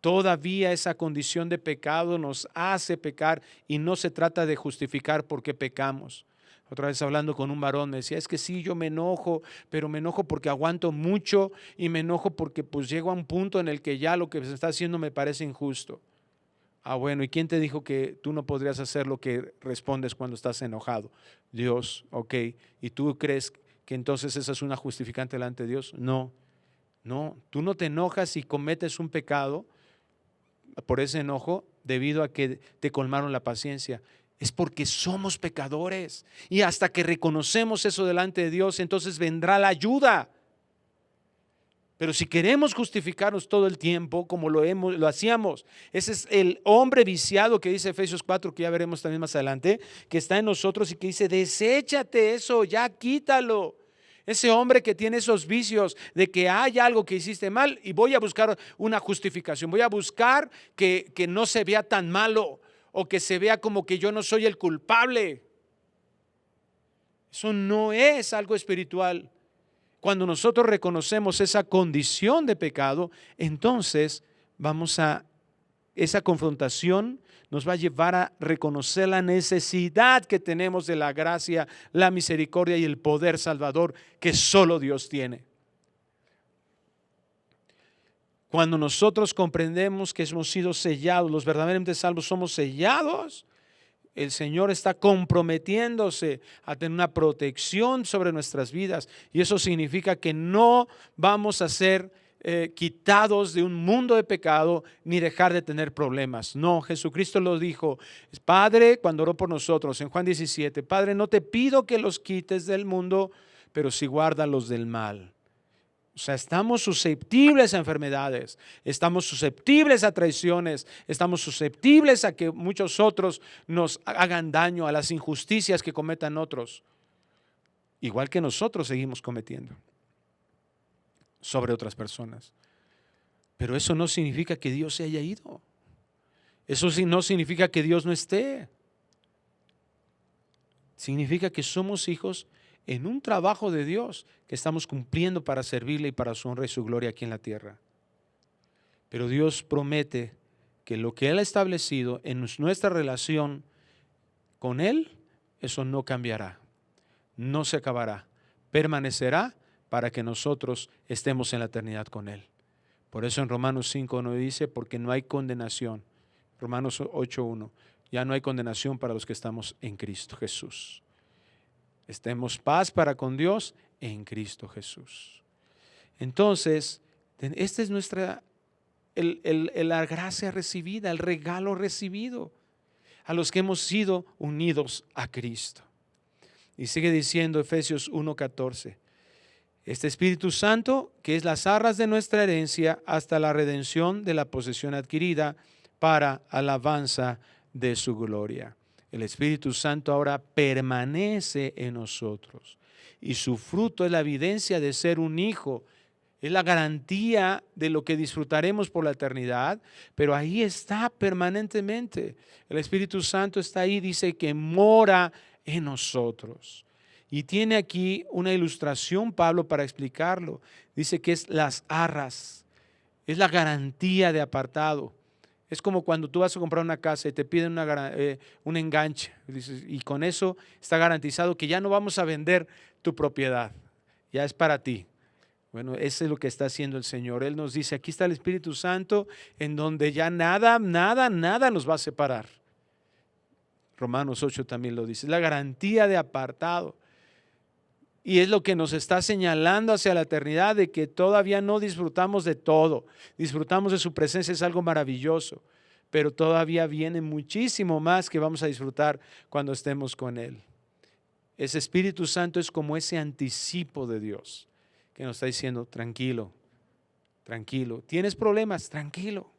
S5: Todavía esa condición de pecado nos hace pecar y no se trata de justificar por qué pecamos. Otra vez hablando con un varón me decía, es que sí, yo me enojo, pero me enojo porque aguanto mucho y me enojo porque pues llego a un punto en el que ya lo que se está haciendo me parece injusto. Ah, bueno, ¿y quién te dijo que tú no podrías hacer lo que respondes cuando estás enojado? Dios, ok. ¿Y tú crees que entonces esa es una justificante delante de Dios? No, tú no te enojas si cometes un pecado por ese enojo debido a que te colmaron la paciencia. Es porque somos pecadores y hasta que reconocemos eso delante de Dios, entonces vendrá la ayuda. Pero si queremos justificarnos todo el tiempo como lo hacíamos, ese es el hombre viciado que dice Efesios 4, que ya veremos también más adelante, que está en nosotros y que dice, deséchate eso, ya quítalo. Ese hombre que tiene esos vicios de que hay algo que hiciste mal y voy a buscar una justificación, voy a buscar que no se vea tan malo o que se vea como que yo no soy el culpable. Eso no es algo espiritual. Cuando nosotros reconocemos esa condición de pecado, entonces esa confrontación nos va a llevar a reconocer la necesidad que tenemos de la gracia, la misericordia y el poder salvador que solo Dios tiene. Cuando nosotros comprendemos que hemos sido sellados, los verdaderamente salvos somos sellados, el Señor está comprometiéndose a tener una protección sobre nuestras vidas, y eso significa que no vamos a ser quitados de un mundo de pecado ni dejar de tener problemas. No, Jesucristo lo dijo, Padre, cuando oró por nosotros en Juan 17, Padre, no te pido que los quites del mundo, pero sí guárdalos del mal. O sea, estamos susceptibles a enfermedades, estamos susceptibles a traiciones, estamos susceptibles a que muchos otros nos hagan daño, a las injusticias que cometan otros, igual que nosotros seguimos cometiendo sobre otras personas. Pero eso no significa que Dios se haya ido. Eso no significa que Dios no esté. Significa que somos hijos en un trabajo de Dios que estamos cumpliendo para servirle y para su honra y su gloria aquí en la tierra. Pero Dios promete que lo que Él ha establecido en nuestra relación con Él, eso no cambiará, no se acabará, permanecerá para que nosotros estemos en la eternidad con Él. Por eso en Romanos 5:1 dice, porque no hay condenación. Romanos 8:1, ya no hay condenación para los que estamos en Cristo Jesús. Estemos paz para con Dios en Cristo Jesús. Entonces, esta es la gracia recibida, el regalo recibido a los que hemos sido unidos a Cristo. Y sigue diciendo Efesios 1:14, este Espíritu Santo, que es las arras de nuestra herencia hasta la redención de la posesión adquirida para alabanza de su gloria. El Espíritu Santo ahora permanece en nosotros y su fruto es la evidencia de ser un hijo. Es la garantía de lo que disfrutaremos por la eternidad, pero ahí está permanentemente. El Espíritu Santo está ahí, dice que mora en nosotros. Y tiene aquí una ilustración Pablo para explicarlo. Dice que es las arras, es la garantía de apartado. Es como cuando tú vas a comprar una casa y te piden un enganche. Y con eso está garantizado que ya no vamos a vender tu propiedad, ya es para ti. Bueno, eso es lo que está haciendo el Señor. Él nos dice, aquí está el Espíritu Santo, en donde ya nada nos va a separar. Romanos 8 también lo dice, es la garantía de apartado. Y es lo que nos está señalando hacia la eternidad, de que todavía no disfrutamos de todo. Disfrutamos de su presencia, es algo maravilloso, pero todavía viene muchísimo más que vamos a disfrutar cuando estemos con Él. Ese Espíritu Santo es como ese anticipo de Dios, que nos está diciendo, tranquilo, tranquilo. ¿Tienes problemas? Tranquilo.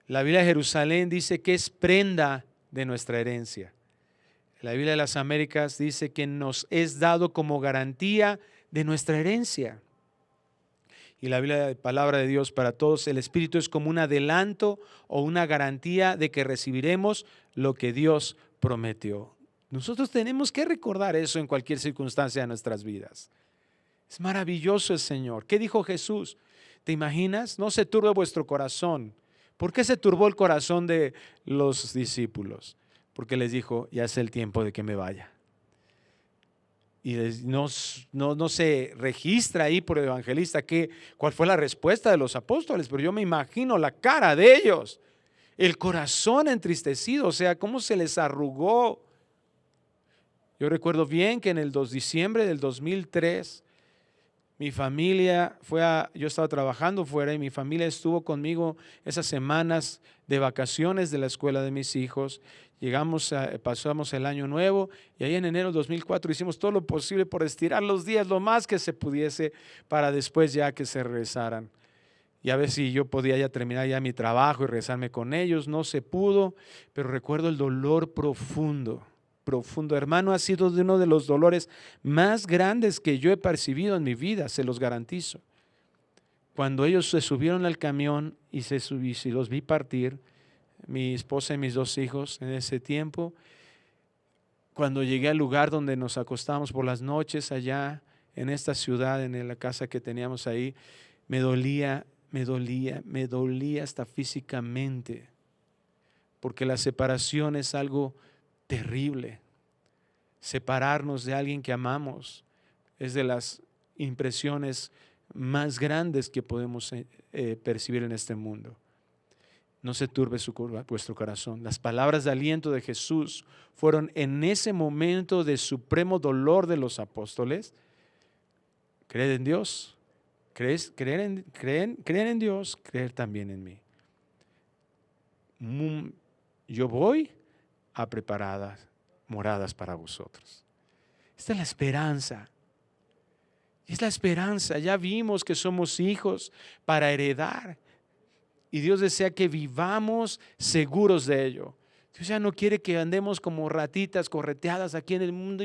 S5: La Biblia de Jerusalén dice que es prenda de nuestra herencia. La Biblia de las Américas dice que nos es dado como garantía de nuestra herencia. Y la Biblia de Palabra de Dios para todos, el Espíritu es como un adelanto o una garantía de que recibiremos lo que Dios prometió. Nosotros tenemos que recordar eso en cualquier circunstancia de nuestras vidas. Es maravilloso el Señor. ¿Qué dijo Jesús? ¿Te imaginas? No se turbe vuestro corazón. ¿Por qué se turbó el corazón de los discípulos? Porque les dijo, ya es el tiempo de que me vaya. Y no se registra ahí por el evangelista cuál fue la respuesta de los apóstoles, pero yo me imagino la cara de ellos, el corazón entristecido, o sea, cómo se les arrugó. Yo recuerdo bien que en el 2 de diciembre del 2003, mi familia yo estaba trabajando fuera y mi familia estuvo conmigo esas semanas de vacaciones de la escuela de mis hijos. Pasamos el año nuevo y ahí en enero del 2004 hicimos todo lo posible por estirar los días lo más que se pudiese para después ya que se regresaran. Y a ver si yo podía ya terminar ya mi trabajo y regresarme con ellos. No se pudo, pero recuerdo el dolor profundo. Hermano, ha sido de uno de los dolores más grandes que yo he percibido en mi vida, se los garantizo. Cuando ellos se subieron al camión y los vi partir, mi esposa y mis 2 hijos en ese tiempo, cuando llegué al lugar donde nos acostábamos por las noches allá en esta ciudad, en la casa que teníamos ahí, me dolía hasta físicamente, porque la separación es algo terrible. Separarnos de alguien que amamos es de las impresiones más grandes que podemos percibir en este mundo. No se turbe vuestro corazón. Las palabras de aliento de Jesús fueron en ese momento de supremo dolor de los apóstoles. Creed en Dios, creer en Dios, creer también en mí. Yo voy a preparar moradas para vosotros. Esta es la esperanza. Es la esperanza. Ya vimos que somos hijos para heredar. Y Dios desea que vivamos seguros de ello. Dios ya no quiere que andemos como ratitas correteadas aquí en el mundo.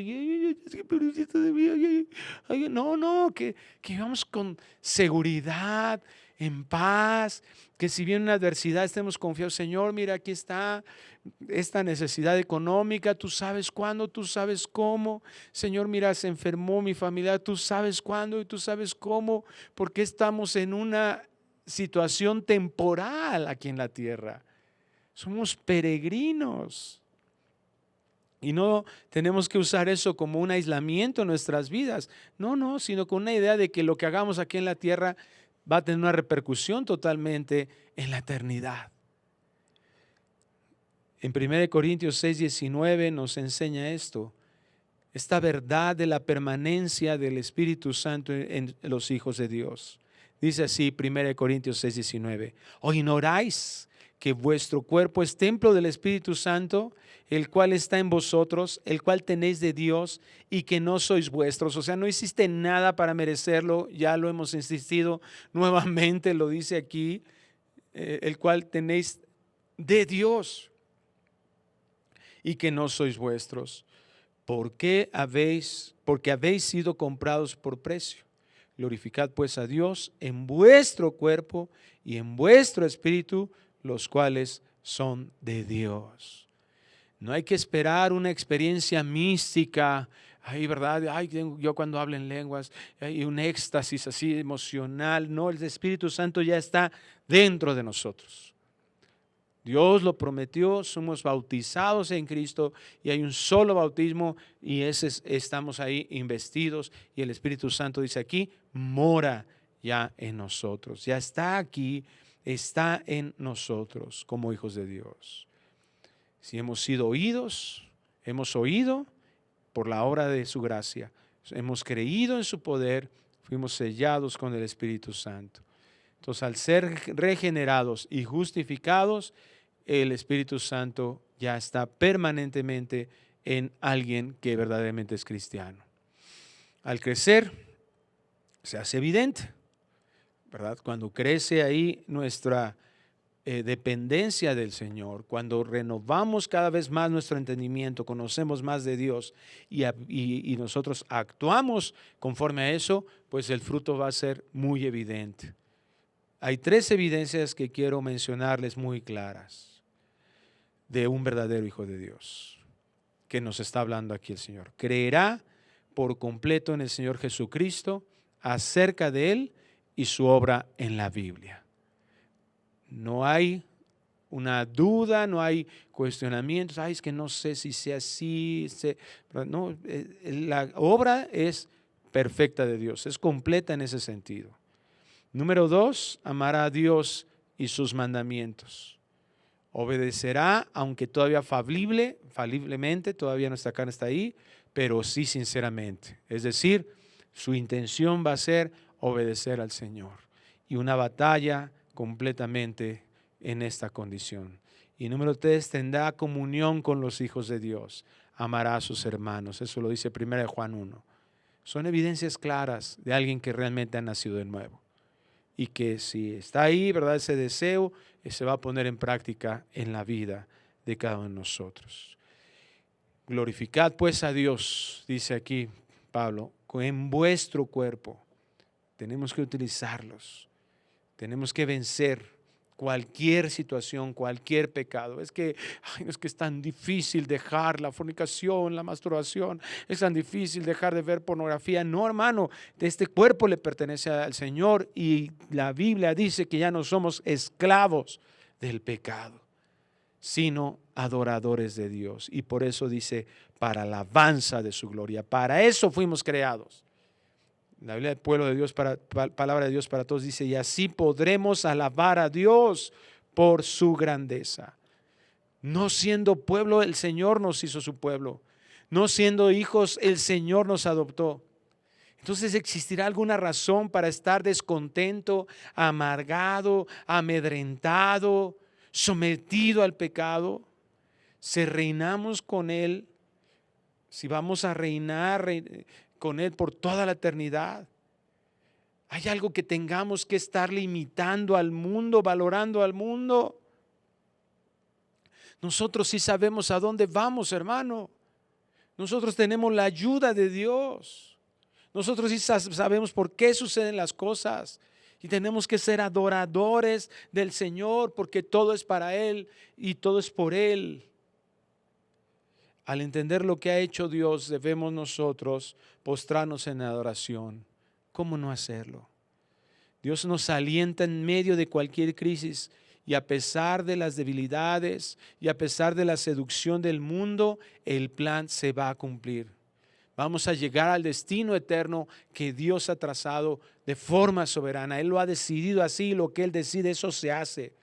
S5: No, que vivamos con seguridad, en paz, que si viene una adversidad estemos confiados. Señor, mira, aquí está esta necesidad económica, tú sabes cuándo, tú sabes cómo. Señor, mira, se enfermó mi familia, tú sabes cuándo y tú sabes cómo, porque estamos en una situación temporal aquí en la tierra. Somos peregrinos. Y no tenemos que usar eso como un aislamiento en nuestras vidas. No, sino con una idea de que lo que hagamos aquí en la tierra va a tener una repercusión totalmente en la eternidad. En 1 Corintios 6:19 nos enseña esto, esta verdad de la permanencia del Espíritu Santo en los hijos de Dios. Dice así 1 Corintios 6:19, ¿o ignoráis que vuestro cuerpo es templo del Espíritu Santo, el cual está en vosotros, el cual tenéis de Dios y que no sois vuestros? O sea, no hiciste nada para merecerlo, ya lo hemos insistido nuevamente, lo dice aquí, el cual tenéis de Dios y que no sois vuestros. Porque habéis sido comprados por precio. Glorificad pues a Dios en vuestro cuerpo y en vuestro espíritu, los cuales son de Dios. No hay que esperar una experiencia mística, ay, ¿verdad? Ay, yo cuando hablo en lenguas, hay un éxtasis así emocional. No, el Espíritu Santo ya está dentro de nosotros. Dios lo prometió, somos bautizados en Cristo y hay un solo bautismo y estamos ahí investidos y el Espíritu Santo dice aquí, mora ya en nosotros, ya está aquí, está en nosotros como hijos de Dios. Si hemos sido oídos, hemos oído por la obra de su gracia, hemos creído en su poder, fuimos sellados con el Espíritu Santo. Entonces, al ser regenerados y justificados, el Espíritu Santo ya está permanentemente en alguien que verdaderamente es cristiano. Al crecer, se hace evidente, ¿verdad? Cuando crece ahí nuestra dependencia del Señor, cuando renovamos cada vez más nuestro entendimiento, conocemos más de Dios y nosotros actuamos conforme a eso, pues el fruto va a ser muy evidente. Hay 3 evidencias que quiero mencionarles muy claras de un verdadero hijo de Dios que nos está hablando aquí el Señor. Creerá por completo en el Señor Jesucristo, acerca de Él y su obra en la Biblia. No hay una duda, no hay cuestionamientos. Ay, es que no sé si sea así. No, la obra es perfecta de Dios, es completa en ese sentido. Número 2, amará a Dios y sus mandamientos. Obedecerá, aunque todavía faliblemente, todavía nuestra carne está ahí, pero sí sinceramente. Es decir, su intención va a ser obedecer al Señor. Y una batalla completamente en esta condición. Y número 3, tendrá comunión con los hijos de Dios. Amará a sus hermanos. Eso lo dice 1 Juan 1. Son evidencias claras de alguien que realmente ha nacido de nuevo. Y que si está ahí, ¿verdad? Ese deseo se va a poner en práctica en la vida de cada uno de nosotros. Glorificad pues a Dios, dice aquí Pablo, en vuestro cuerpo. Tenemos que utilizarlos. Tenemos que vencer cualquier situación, cualquier pecado. Es que es tan difícil dejar la fornicación, la masturbación. Es tan difícil dejar de ver pornografía. No, hermano, este cuerpo le pertenece al Señor y la Biblia dice que ya no somos esclavos del pecado, sino adoradores de Dios. Y por eso dice, para alabanza de su gloria. Para eso fuimos creados. La Biblia del pueblo de Dios, palabra de Dios para todos, dice, y así podremos alabar a Dios por su grandeza. No siendo pueblo, el Señor nos hizo su pueblo. No siendo hijos, el Señor nos adoptó. Entonces, ¿existirá alguna razón para estar descontento, amargado, amedrentado, sometido al pecado? Si reinamos con Él, si vamos a reinar con Él por toda la eternidad, ¿hay algo que tengamos que estar limitando al mundo, valorando al mundo? Nosotros sí sabemos a dónde vamos, hermano. Nosotros tenemos la ayuda de Dios. Nosotros sí sabemos por qué suceden las cosas. Y tenemos que ser adoradores del Señor porque todo es para Él y todo es por Él. Al entender lo que ha hecho Dios, debemos nosotros postrarnos en adoración. ¿Cómo no hacerlo? Dios nos alienta en medio de cualquier crisis y a pesar de las debilidades y a pesar de la seducción del mundo, el plan se va a cumplir. Vamos a llegar al destino eterno que Dios ha trazado de forma soberana. Él lo ha decidido así, lo que Él decide, eso se hace.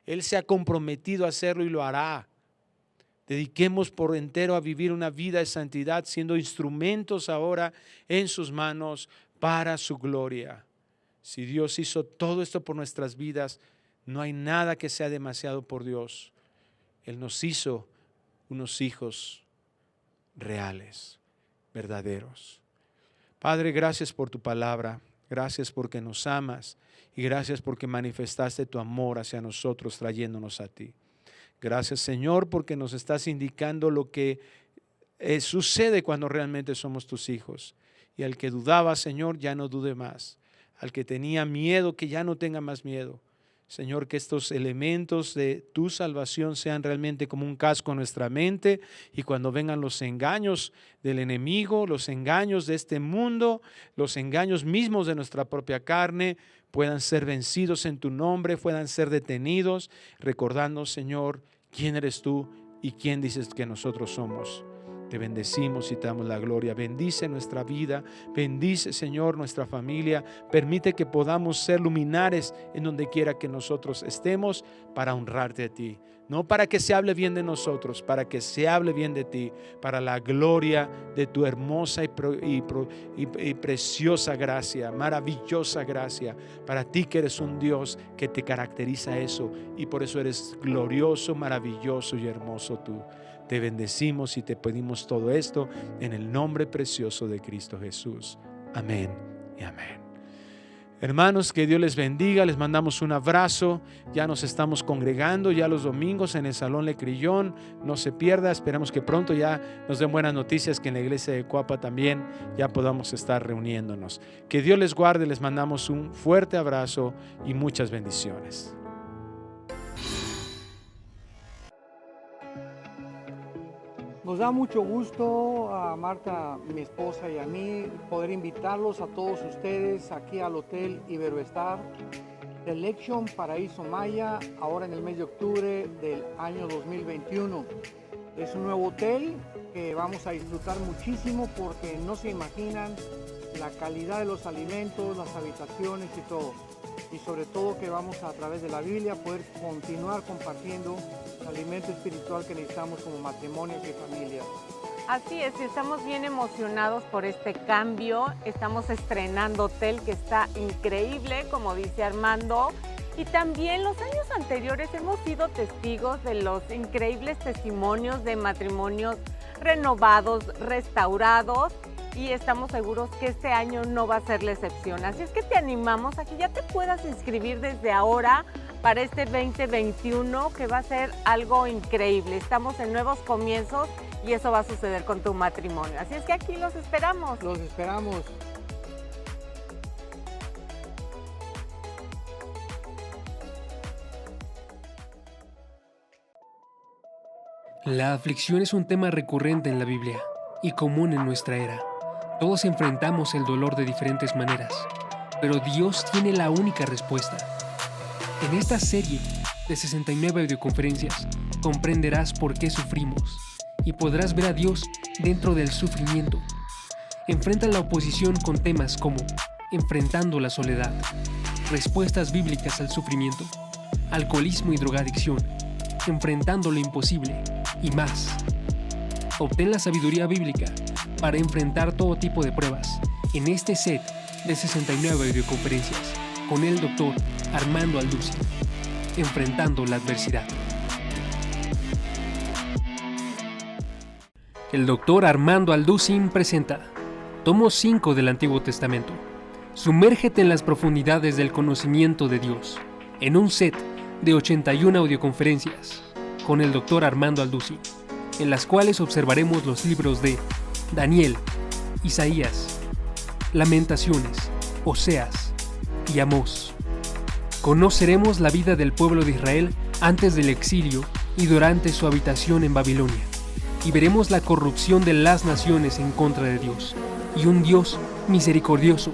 S5: Él se ha comprometido a hacerlo y lo hará. Dediquemos por entero a vivir una vida de santidad, siendo instrumentos ahora en sus manos para su gloria. Si Dios hizo todo esto por nuestras vidas, no hay nada que sea demasiado por Dios. Él nos hizo unos hijos reales, verdaderos. Padre, gracias por tu palabra, gracias porque nos amas y gracias porque manifestaste tu amor hacia nosotros trayéndonos a ti. Gracias, Señor, porque nos estás indicando lo que sucede cuando realmente somos tus hijos. Y al que dudaba, Señor, ya no dude más. Al que tenía miedo, que ya no tenga más miedo. Señor, que estos elementos de tu salvación sean realmente como un casco en nuestra mente, y cuando vengan los engaños del enemigo, los engaños de este mundo, los engaños mismos de nuestra propia carne, puedan ser vencidos en tu nombre, puedan ser detenidos, recordando, Señor, quién eres tú y quién dices que nosotros somos. Te bendecimos y te damos la gloria. Bendice nuestra vida, bendice, Señor, nuestra familia. Permite que podamos ser luminares en donde quiera que nosotros estemos para honrarte a ti. No para que se hable bien de nosotros, para que se hable bien de ti, para la gloria de tu hermosa y preciosa gracia, maravillosa gracia. Para ti que eres un Dios que te caracteriza eso, y por eso eres glorioso, maravilloso y hermoso tú. Te bendecimos y te pedimos todo esto en el nombre precioso de Cristo Jesús. Amén y amén. Hermanos, que Dios les bendiga, les mandamos un abrazo. Ya nos estamos congregando ya los domingos en el Salón Le Crillon. No se pierda, esperamos que pronto ya nos den buenas noticias, que en la iglesia de Coapa también ya podamos estar reuniéndonos. Que Dios les guarde, les mandamos un fuerte abrazo y muchas bendiciones.
S6: Nos da mucho gusto a Marta, mi esposa, y a mí poder invitarlos a todos ustedes aquí al Hotel Iberoestar Selection Paraíso Maya, ahora en el mes de octubre del año 2021. Es un nuevo hotel que vamos a disfrutar muchísimo porque no se imaginan la calidad de los alimentos, las habitaciones y todo. Y sobre todo que vamos a través de la Biblia poder continuar compartiendo el alimento espiritual que necesitamos como matrimonios y familias.
S7: Así es, estamos bien emocionados por este cambio. Estamos estrenando hotel que está increíble, como dice Armando. Y también los años anteriores hemos sido testigos de los increíbles testimonios de matrimonios renovados, restaurados. Y estamos seguros que este año no va a ser la excepción. Así es que te animamos a que ya te puedas inscribir desde ahora para este 2021, que va a ser algo increíble. Estamos en nuevos comienzos y eso va a suceder con tu matrimonio. Así es que aquí los esperamos.
S6: Los esperamos.
S8: La aflicción es un tema recurrente en la Biblia y común en nuestra era. Todos enfrentamos el dolor de diferentes maneras, pero Dios tiene la única respuesta. En esta serie de 69 audioconferencias comprenderás por qué sufrimos y podrás ver a Dios dentro del sufrimiento. Enfrenta la oposición con temas como enfrentando la soledad, respuestas bíblicas al sufrimiento, alcoholismo y drogadicción, enfrentando lo imposible y más. Obtén la sabiduría bíblica para enfrentar todo tipo de pruebas en este set de 69 audioconferencias con el Dr. Armando Alducin, enfrentando la adversidad. El Dr. Armando Alducin presenta Tomo 5 del Antiguo Testamento. Sumérgete en las profundidades del conocimiento de Dios en un set de 81 audioconferencias con el Dr. Armando Alducin, en las cuales observaremos los libros de Daniel, Isaías, Lamentaciones, Oseas y Amós. Conoceremos la vida del pueblo de Israel antes del exilio y durante su habitación en Babilonia, y veremos la corrupción de las naciones en contra de Dios, y un Dios misericordioso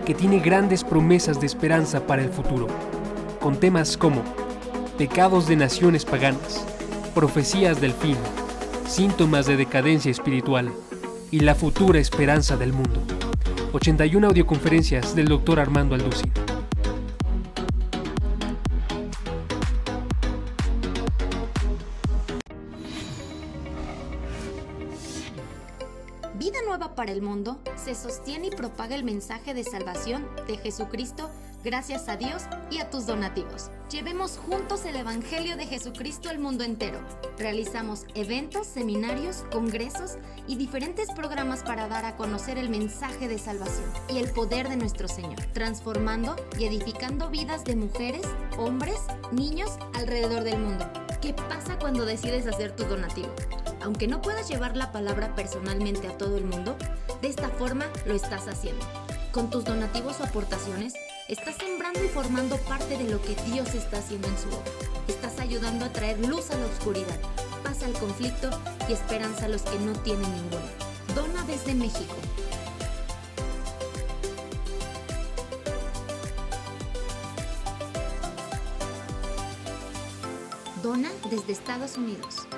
S8: que tiene grandes promesas de esperanza para el futuro, con temas como pecados de naciones paganas, profecías del fin, síntomas de decadencia espiritual y la futura esperanza del mundo. 81 audioconferencias del Dr. Armando Alducin.
S9: Vida Nueva para el Mundo se sostiene y propaga el mensaje de salvación de Jesucristo gracias a Dios y a tus donativos. Llevemos juntos el Evangelio de Jesucristo al mundo entero. Realizamos eventos, seminarios, congresos y diferentes programas para dar a conocer el mensaje de salvación y el poder de nuestro Señor, transformando y edificando vidas de mujeres, hombres, niños alrededor del mundo. ¿Qué pasa cuando decides hacer tu donativo? Aunque no puedas llevar la palabra personalmente a todo el mundo, de esta forma lo estás haciendo. Con tus donativos o aportaciones, estás sembrando y formando parte de lo que Dios está haciendo en su obra. Estás ayudando a traer luz a la oscuridad, paz al conflicto y esperanza a los que no tienen ninguna. Dona desde México. Dona desde Estados Unidos.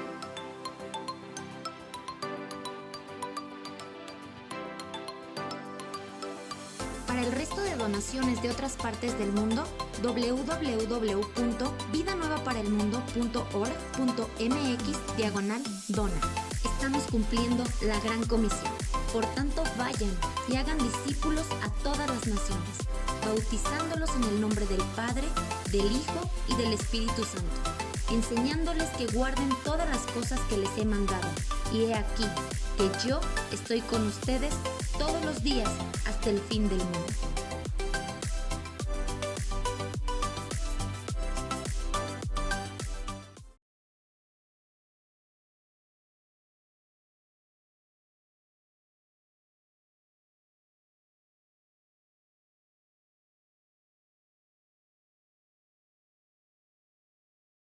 S9: Para el resto de donaciones de otras partes del mundo, www.vidanuevaparelmundo.org.mx/dona. Estamos cumpliendo la gran comisión. Por tanto, vayan y hagan discípulos a todas las naciones, bautizándolos en el nombre del Padre, del Hijo y del Espíritu Santo, enseñándoles que guarden todas las cosas que les he mandado. Y he aquí que yo estoy con ustedes todos los días hasta el fin del mundo.